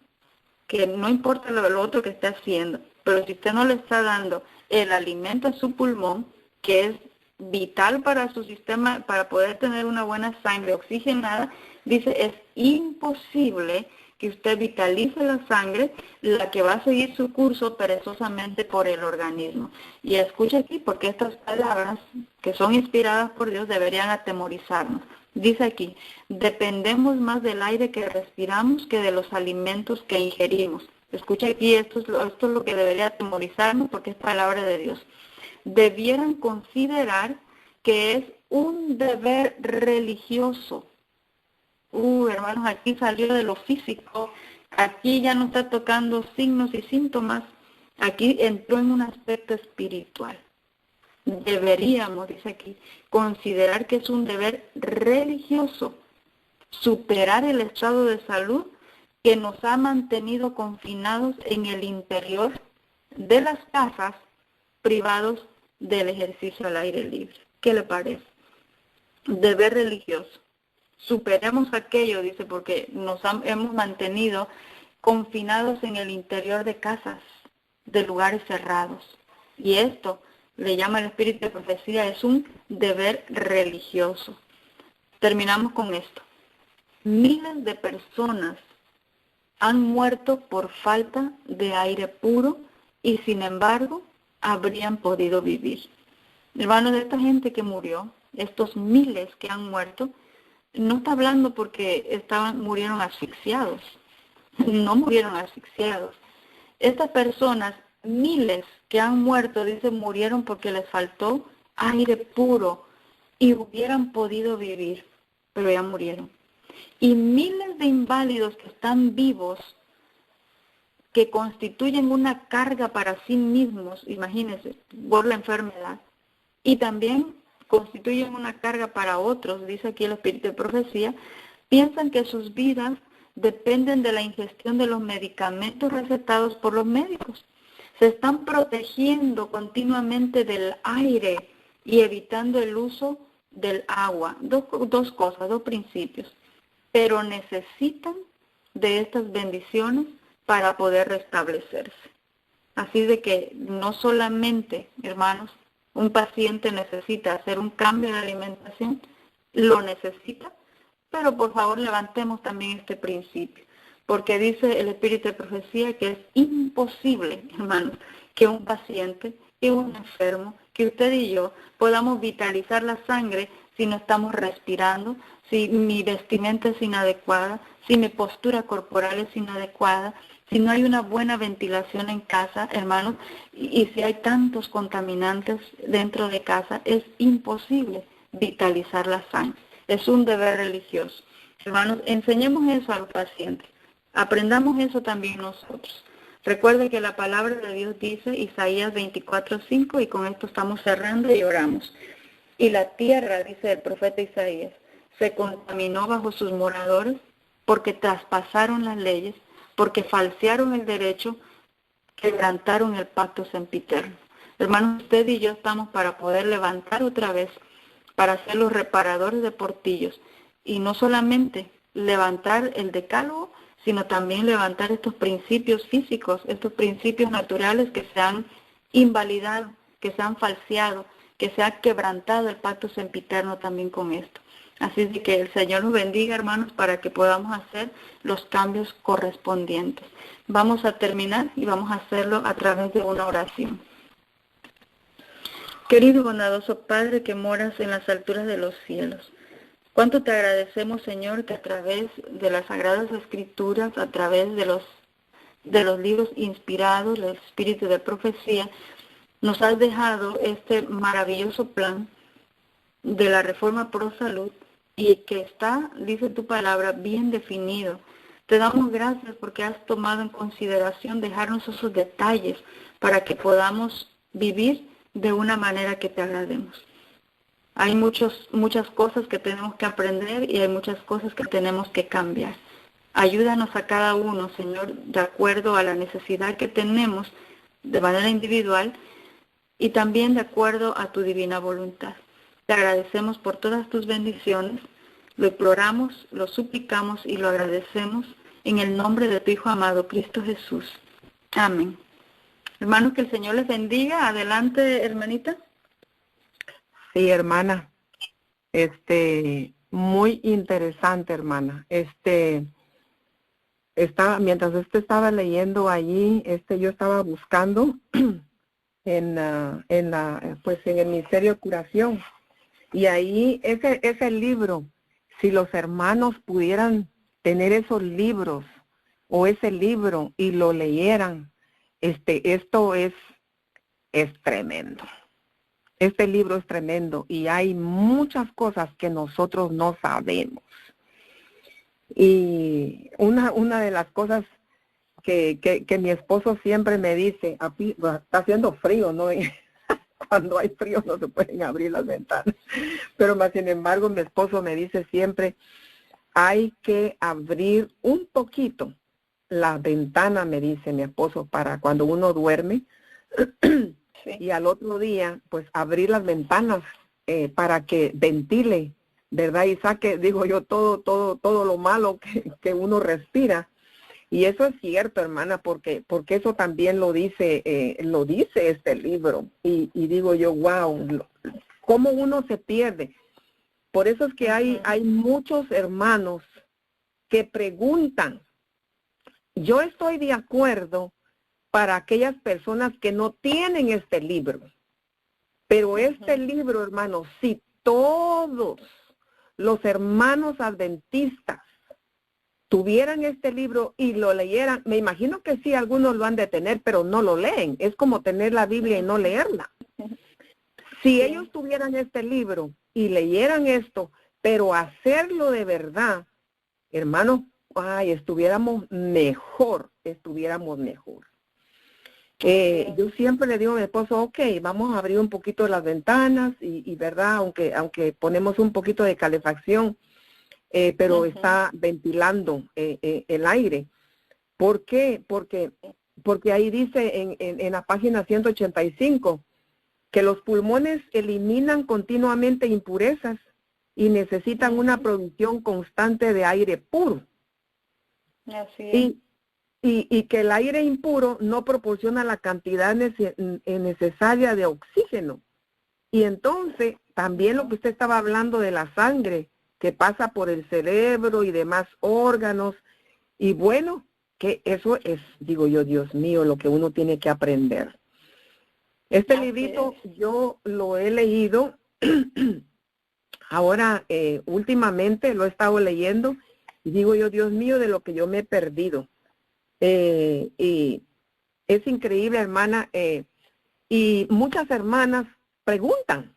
Que no importa lo otro que esté haciendo, pero si usted no le está dando el alimento a su pulmón, que es vital para su sistema, para poder tener una buena sangre oxigenada, dice, es imposible que usted vitalice la sangre, la que va a seguir su curso perezosamente por el organismo. Y escucha aquí, porque estas palabras que son inspiradas por Dios deberían atemorizarnos. Dice aquí, dependemos más del aire que respiramos que de los alimentos que ingerimos. Escucha aquí, esto es lo que debería atemorizarnos porque es palabra de Dios. Debieran considerar que es un deber religioso. Hermanos, aquí salió de lo físico, aquí ya no está tocando signos y síntomas, aquí entró en un aspecto espiritual. Deberíamos, dice aquí, considerar que es un deber religioso superar el estado de salud que nos ha mantenido confinados en el interior de las casas, privados del ejercicio al aire libre. ¿Qué le parece? Deber religioso. Superemos aquello, dice, porque hemos mantenido confinados en el interior de casas, de lugares cerrados. Y esto le llama el espíritu de profecía, es un deber religioso. Terminamos con esto. Miles de personas han muerto por falta de aire puro y sin embargo habrían podido vivir. Hermanos, de esta gente que murió, estos miles que han muerto, no está hablando porque murieron asfixiados. No murieron asfixiados. Estas personas, miles que han muerto, dice, murieron porque les faltó aire puro y hubieran podido vivir, pero ya murieron. Y miles de inválidos que están vivos, que constituyen una carga para sí mismos, imagínense, por la enfermedad, y también constituyen una carga para otros, dice aquí el espíritu de profecía, piensan que sus vidas dependen de la ingestión de los medicamentos recetados por los médicos. Se están protegiendo continuamente del aire y evitando el uso del agua. Dos cosas, dos principios. Pero necesitan de estas bendiciones para poder restablecerse. Así de que no solamente, hermanos, un paciente necesita hacer un cambio de alimentación, lo necesita, pero por favor levantemos también este principio, porque dice el espíritu de profecía que es imposible, hermanos, que un paciente, que un enfermo, que usted y yo podamos vitalizar la sangre si no estamos respirando, si mi vestimenta es inadecuada, si mi postura corporal es inadecuada, si no hay una buena ventilación en casa, hermanos, y si hay tantos contaminantes dentro de casa, es imposible vitalizar la sangre. Es un deber religioso. Hermanos, enseñemos eso a los pacientes. Aprendamos eso también nosotros. Recuerde que la palabra de Dios dice, Isaías 24:5, y con esto estamos cerrando y oramos. Y la tierra, dice el profeta Isaías, se contaminó bajo sus moradores porque traspasaron las leyes, porque falsearon el derecho, quebrantaron el pacto sempiterno. Hermanos, usted y yo estamos para poder levantar otra vez, para ser los reparadores de portillos, y no solamente levantar el decálogo, sino también levantar estos principios físicos, estos principios naturales que se han invalidado, que se han falseado, que se ha quebrantado el pacto sempiterno también con esto. Así es de que el Señor nos bendiga, hermanos, para que podamos hacer los cambios correspondientes. Vamos a terminar y vamos a hacerlo a través de una oración. Querido y bondadoso Padre que moras en las alturas de los cielos, cuánto te agradecemos, Señor, que a través de las Sagradas Escrituras, a través de los libros inspirados, el espíritu de profecía, nos has dejado este maravilloso plan de la reforma pro salud y que está, dice tu palabra, bien definido. Te damos gracias porque has tomado en consideración dejarnos esos detalles para que podamos vivir de una manera que te agrademos. Hay muchas cosas que tenemos que aprender y hay muchas cosas que tenemos que cambiar. Ayúdanos a cada uno, Señor, de acuerdo a la necesidad que tenemos de manera individual y también de acuerdo a tu divina voluntad. Te agradecemos por todas tus bendiciones, lo imploramos, lo suplicamos y lo agradecemos en el nombre de tu Hijo amado, Cristo Jesús. Amén. Hermanos, que el Señor les bendiga. Adelante, hermanita. Sí, hermana. Muy interesante, hermana. Mientras usted estaba leyendo allí, yo estaba buscando en el Ministerio de Curación. Y ahí ese libro si los hermanos pudieran tener esos libros o ese libro y lo leyeran, esto es tremendo. Este libro es tremendo y hay muchas cosas que nosotros no sabemos. Y una de las cosas que mi esposo siempre me dice, está haciendo frío, ¿no? Cuando hay frío no se pueden abrir las ventanas. Pero más sin embargo, mi esposo me dice siempre, hay que abrir un poquito la ventana, me dice mi esposo, para cuando uno duerme. Sí. Y al otro día, pues abrir las ventanas para que ventile, ¿verdad? Y saque, digo yo, todo lo malo que uno respira. Y eso es cierto, hermana, porque eso también lo dice este libro. Y digo yo, wow, cómo uno se pierde. Por eso es que hay muchos hermanos que preguntan. Yo estoy de acuerdo para aquellas personas que no tienen este libro. Pero este libro, hermanos, si todos los hermanos adventistas tuvieran este libro y lo leyeran, me imagino que sí, algunos lo han de tener, pero no lo leen. Es como tener la Biblia y no leerla. Si ellos tuvieran este libro y leyeran esto, pero hacerlo de verdad, hermanos, estuviéramos mejor. Yo siempre le digo a mi esposo, ok, vamos a abrir un poquito las ventanas y verdad, aunque ponemos un poquito de calefacción, pero está ventilando el aire. ¿Por qué? Porque ahí dice en la página 185 que los pulmones eliminan continuamente impurezas y necesitan una producción constante de aire puro. Así es. Y que el aire impuro no proporciona la cantidad necesaria de oxígeno. Y entonces, también lo que usted estaba hablando de la sangre, que pasa por el cerebro y demás órganos. Y bueno, que eso es, digo yo, Dios mío, lo que uno tiene que aprender. Este librito yo lo he leído, ahora últimamente lo he estado leyendo, y digo yo, Dios mío, de lo que yo me he perdido. Y es increíble, hermana, y muchas hermanas preguntan,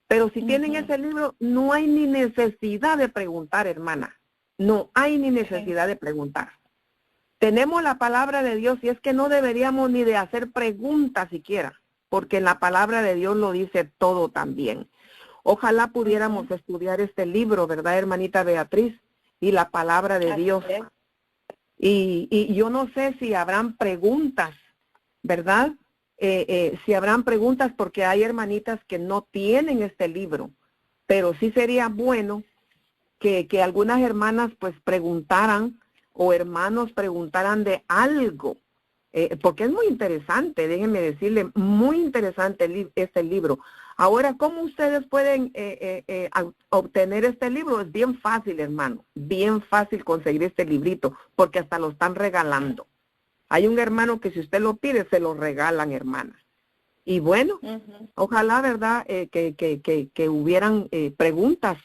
pero si tienen ese libro, no hay ni necesidad de preguntar, hermana. No hay ni necesidad de preguntar. Tenemos la palabra de Dios y es que no deberíamos ni de hacer preguntas siquiera, porque en la palabra de Dios lo dice todo también. Ojalá pudiéramos estudiar este libro, ¿verdad, hermanita Beatriz? Y la palabra de Dios. Y yo no sé si habrán preguntas, ¿verdad? Si habrán preguntas, porque hay hermanitas que no tienen este libro, pero sí sería bueno que algunas hermanas pues preguntaran o hermanos preguntaran de algo, porque es muy interesante, déjenme decirle, muy interesante este libro. Ahora, ¿cómo ustedes pueden obtener este libro? Es bien fácil, hermano, bien fácil conseguir este librito, porque hasta lo están regalando. Hay un hermano que si usted lo pide, se lo regalan, hermana. Y bueno, ojalá, ¿verdad?, que hubieran preguntas.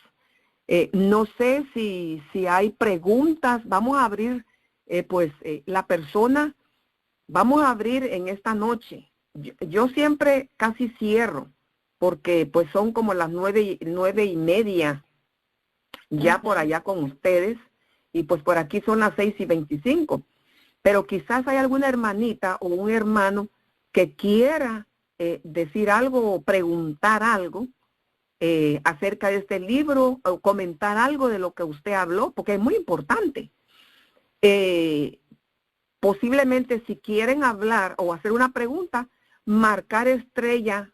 No sé si hay preguntas. Vamos a abrir, la persona, vamos a abrir en esta noche. Yo siempre casi cierro, porque pues son como las 9:30 ya por allá con ustedes, y pues por aquí son las 6:25. Pero quizás hay alguna hermanita o un hermano que quiera decir algo o preguntar algo acerca de este libro o comentar algo de lo que usted habló, porque es muy importante. Posiblemente si quieren hablar o hacer una pregunta, marcar estrella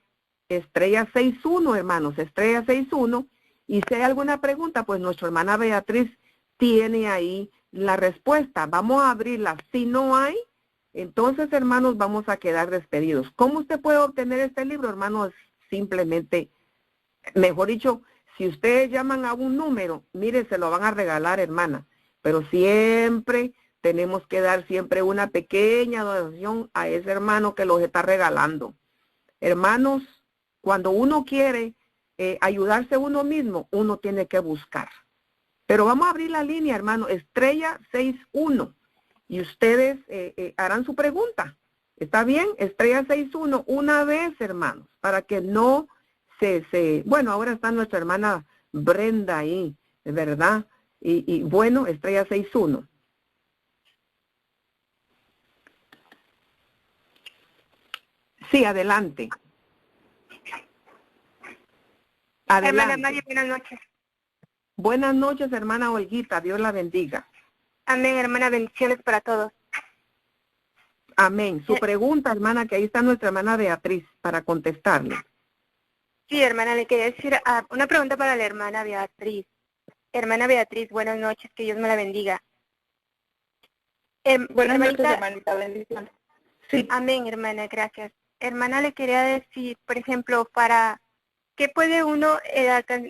61, hermanos, estrella 61, y si hay alguna pregunta, pues nuestra hermana Beatriz tiene ahí la respuesta. Vamos a abrirla. Si no hay, entonces, hermanos, vamos a quedar despedidos. ¿Cómo usted puede obtener este libro, hermanos? Simplemente, mejor dicho, si ustedes llaman a un número, mire, se lo van a regalar, hermana. Pero siempre tenemos que dar siempre una pequeña donación a ese hermano que los está regalando. Hermanos, cuando uno quiere ayudarse a uno mismo, uno tiene que buscar. Pero vamos a abrir la línea, hermano, estrella 61. Y ustedes harán su pregunta. ¿Está bien? Estrella 61, una vez, hermanos, para que no bueno, ahora está nuestra hermana Brenda ahí, ¿verdad? Y bueno, estrella 61. Sí, adelante. Hermana María, buenas noches. Buenas noches, hermana Olguita. Dios la bendiga. Amén, hermana. Bendiciones para todos. Amén. Su pregunta, hermana, que ahí está nuestra hermana Beatriz para contestarle. Sí, hermana, le quería decir una pregunta para la hermana Beatriz. Hermana Beatriz, buenas noches. Que Dios me la bendiga. Buenas noches, hermanita, hermanita. Bendiciones. Sí. Amén, hermana. Gracias. Hermana, le quería decir, por ejemplo, para ¿qué puede uno,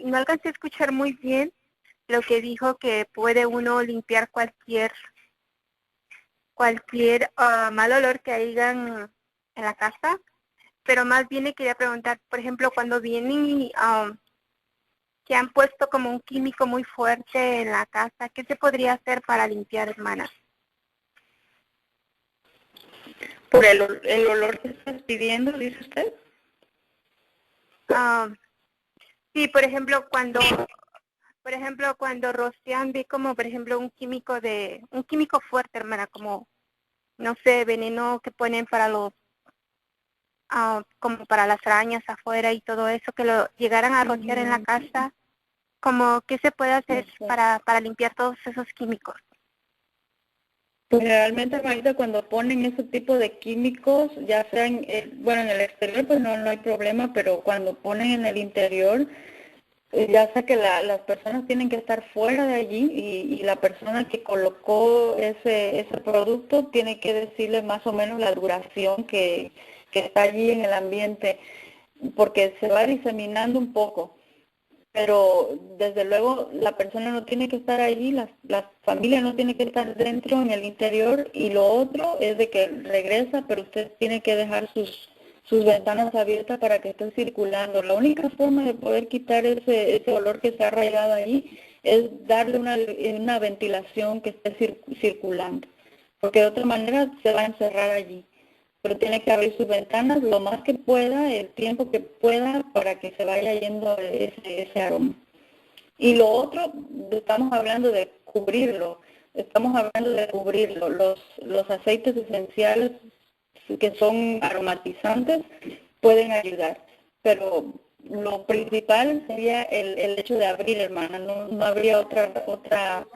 no alcancé a escuchar muy bien lo que dijo, que puede uno limpiar cualquier mal olor que hayan en la casa? Pero más bien le quería preguntar, por ejemplo, cuando vienen y que han puesto como un químico muy fuerte en la casa, ¿qué se podría hacer para limpiar, hermana? ¿Por el olor que estás pidiendo, dice usted? Sí, por ejemplo, cuando rocian, vi como, por ejemplo, un químico fuerte, hermana, como, no sé, veneno que ponen para como para las arañas afuera y todo eso, que lo llegaran a rociar en la casa, como, ¿qué se puede hacer para limpiar todos esos químicos? Pues realmente, hermanita, cuando ponen ese tipo de químicos, ya sea en el exterior, pues no hay problema, pero cuando ponen en el interior, ya sea que las personas tienen que estar fuera de allí y la persona que colocó ese producto tiene que decirle más o menos la duración que está allí en el ambiente, porque se va diseminando un poco. Pero desde luego la persona no tiene que estar allí, la familia no tiene que estar dentro en el interior, y lo otro es de que regresa, pero usted tiene que dejar sus ventanas abiertas para que esté circulando. La única forma de poder quitar ese olor que se ha arraigado allí es darle una ventilación que esté circulando, porque de otra manera se va a encerrar allí. Pero tiene que abrir sus ventanas lo más que pueda, el tiempo que pueda, para que se vaya yendo ese aroma. Y lo otro, estamos hablando de cubrirlo. Los aceites esenciales que son aromatizantes pueden ayudar, pero lo principal sería el hecho de abrir, hermana. No habría otra cosa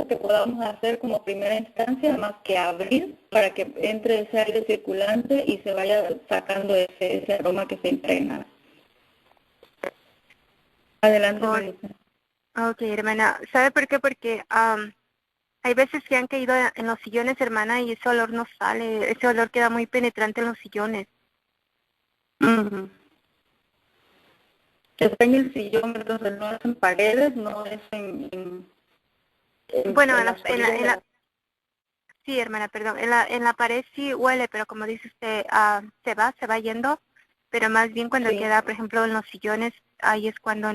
que podamos hacer como primera instancia más que abrir para que entre ese aire circulante y se vaya sacando ese aroma que se impregna. Adelante, Marisa. Ok, hermana. ¿Sabe por qué? Porque hay veces que han caído en los sillones, hermana, y ese olor no sale. Ese olor queda muy penetrante en los sillones. Uh-huh. Está en el sillón, entonces no es en paredes, no es bueno, sí, hermana, perdón. En la pared sí huele, pero como dice usted, se va yendo. Pero más bien cuando queda, por ejemplo, en los sillones, ahí es cuando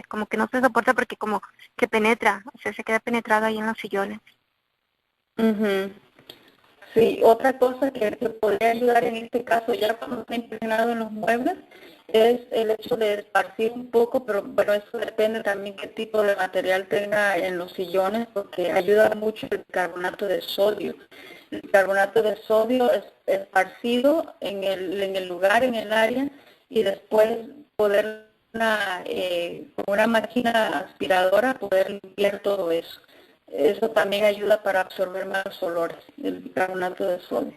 como que no se soporta, porque como que penetra, o sea, se queda penetrado ahí en los sillones. Uh-huh. Sí, otra cosa que podría ayudar en este caso, ya cuando está impregnado en los muebles, es el hecho de esparcir un poco, pero bueno, eso depende también qué tipo de material tenga en los sillones, porque ayuda mucho el bicarbonato de sodio. El bicarbonato de sodio es esparcido en el lugar, en el área, y después poder con una máquina aspiradora poder limpiar todo eso. Eso también ayuda para absorber más olores, el bicarbonato de sodio.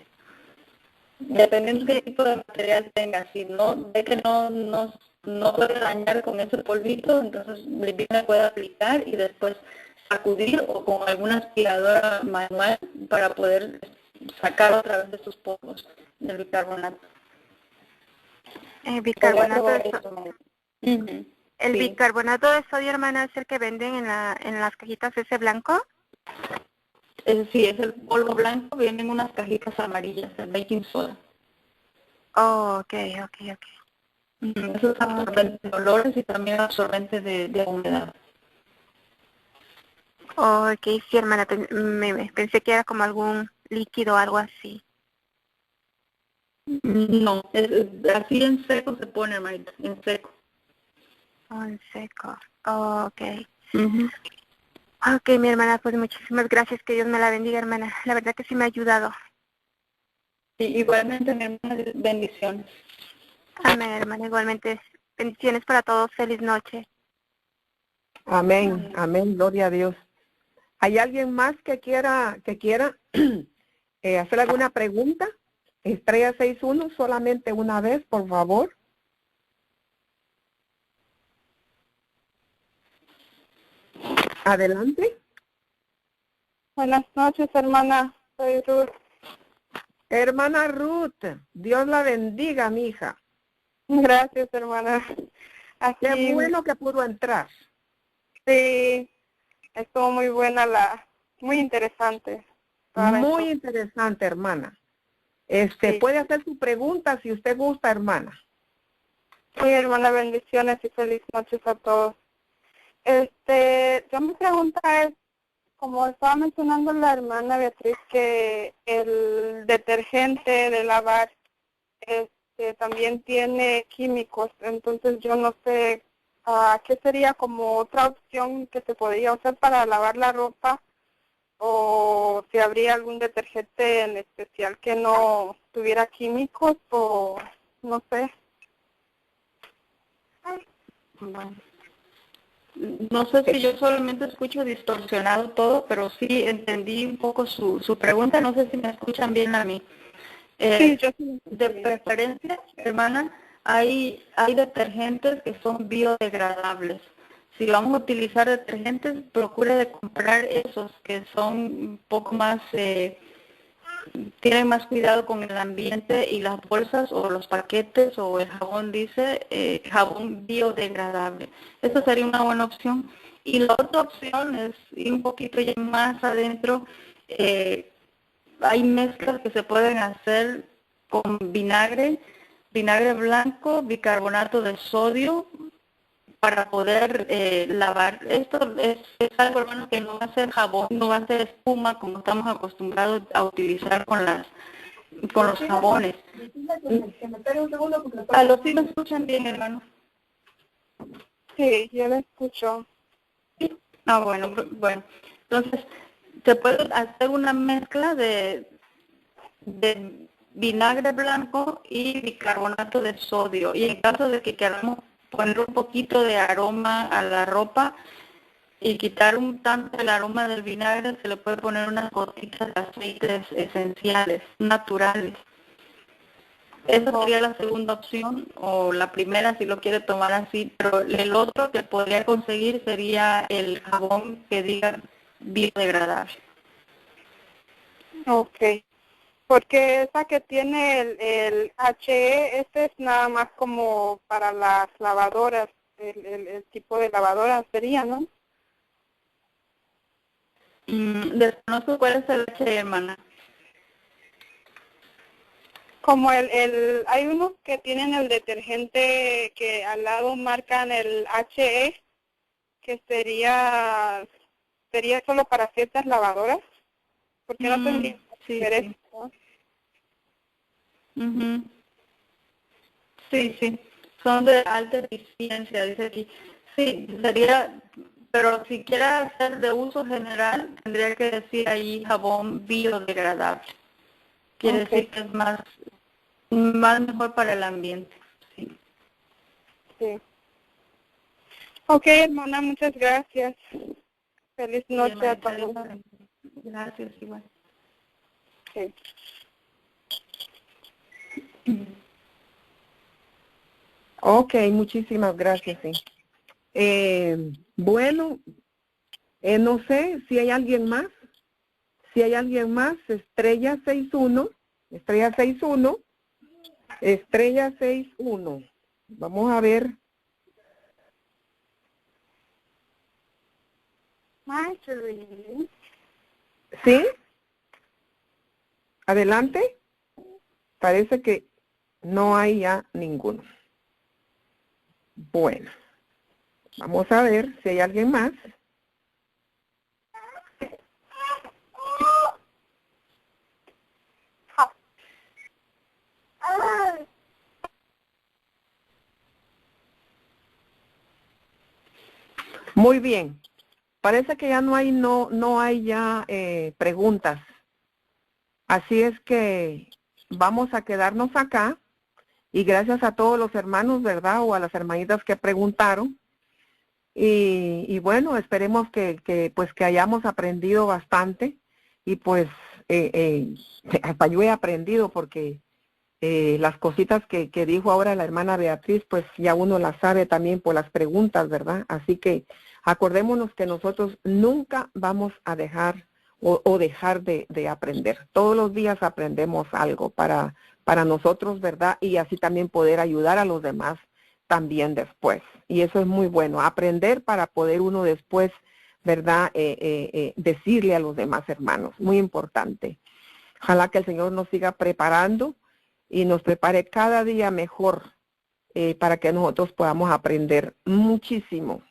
Dependiendo de qué tipo de material tenga, si no ve que no puede dañar con ese polvito, entonces le puede aplicar y después sacudir o con alguna aspiradora manual para poder sacar otra vez de sus polvos del bicarbonato. El bicarbonato de sodio, hermana, es el que venden en las cajitas ese blanco. Sí, es el polvo blanco, vienen unas cajitas amarillas, el baking soda. Oh, ok. Eso es absorbente de olores y también absorbente de humedad. Ok, sí, hermana, pensé que era como algún líquido o algo así. No, así en seco se pone, hermanita, en seco. Oh, en seco. Oh, ok. Ujú. Ok, mi hermana, pues muchísimas gracias. Que Dios me la bendiga, hermana. La verdad que sí me ha ayudado. Sí, igualmente, mi hermana, bendiciones. Amén, hermana. Igualmente, bendiciones para todos. Feliz noche. Amén, amén, gloria a Dios. ¿Hay alguien más que quiera hacer alguna pregunta? Estrella 61, solamente una vez, por favor. Adelante. Buenas noches, hermana. Soy Ruth. Hermana Ruth, Dios la bendiga, mija. Gracias, hermana. Qué Aquí, bueno que pudo entrar. sí, estuvo muy buena muy interesante. Toda la Muy interesante, hermana. Sí. Puede hacer su pregunta si usted gusta, hermana. Sí, hermana, bendiciones y feliz noches a todos. Yo mi pregunta es, como estaba mencionando la hermana Beatriz, que el detergente de lavar también tiene químicos, entonces yo no sé qué sería como otra opción que se podría usar para lavar la ropa, o si habría algún detergente en especial que no tuviera químicos, o no sé. Bueno, no sé si yo solamente escucho distorsionado todo, pero sí entendí un poco su pregunta. No sé si me escuchan bien a mí. Sí, yo sí. De preferencia, hermana, hay detergentes que son biodegradables. Si vamos a utilizar detergentes, procure de comprar esos que son un poco más, tienen más cuidado con el ambiente, y las bolsas o los paquetes o el jabón dice jabón biodegradable. Esa sería una buena opción. Y la otra opción es ir un poquito ya más adentro. Hay mezclas que se pueden hacer con vinagre blanco, bicarbonato de sodio, para poder lavar. Esto es algo, hermano, que no va a ser jabón, no va a ser espuma como estamos acostumbrados a utilizar con los jabones. A los sí me escuchan bien, hermano. Sí, yo la escucho. Ah, bueno. Entonces, se puede hacer una mezcla de vinagre blanco y bicarbonato de sodio. Y en caso de que queramos poner un poquito de aroma a la ropa y quitar un tanto el aroma del vinagre, se le puede poner unas gotitas de aceites esenciales, naturales. Esa sería la segunda opción, o la primera si lo quiere tomar así, pero el otro que podría conseguir sería el jabón que diga biodegradable. Ok. Porque esa que tiene el HE, este es nada más como para las lavadoras, el tipo de lavadora sería, ¿no? Desconozco cuál es el H, hermana. Como hay unos que tienen el detergente que al lado marcan el HE, que sería solo para ciertas lavadoras, porque no tendría Sí, diferencia, sí. ¿no? Ujú. Sí, son de alta eficiencia, dice aquí. Sí, sería, pero si quiere hacer de uso general, tendría que decir ahí jabón biodegradable. Quiere Ok, decir que es más mejor para el ambiente. Sí. sí. Ok, hermana, muchas gracias. Feliz Sí, noche a hermanita, Dios todos. la bendiga. Gracias, igual. Sí. Ok, muchísimas gracias. Sí. Bueno, no sé si hay alguien más. Si hay alguien más, estrella 61, estrella 61, estrella 61. Vamos a ver. Marjorie. ¿Sí? Adelante. Parece que no hay ya ninguno. Bueno, vamos a ver si hay alguien más. Muy bien. Parece que ya no hay ya preguntas. Así es que vamos a quedarnos acá. Y gracias a todos los hermanos, ¿verdad? O a las hermanitas que preguntaron. Y bueno, esperemos que hayamos aprendido bastante. Y pues hasta yo he aprendido porque las cositas que dijo ahora la hermana Beatriz, pues ya uno las sabe también por las preguntas, ¿verdad? Así que acordémonos que nosotros nunca vamos a dejar o dejar de aprender. Todos los días aprendemos algo para nosotros, ¿verdad? Y así también poder ayudar a los demás también después. Y eso es muy bueno, aprender para poder uno después, ¿verdad? Decirle a los demás hermanos, muy importante. Ojalá que el Señor nos siga preparando y nos prepare cada día mejor para que nosotros podamos aprender muchísimo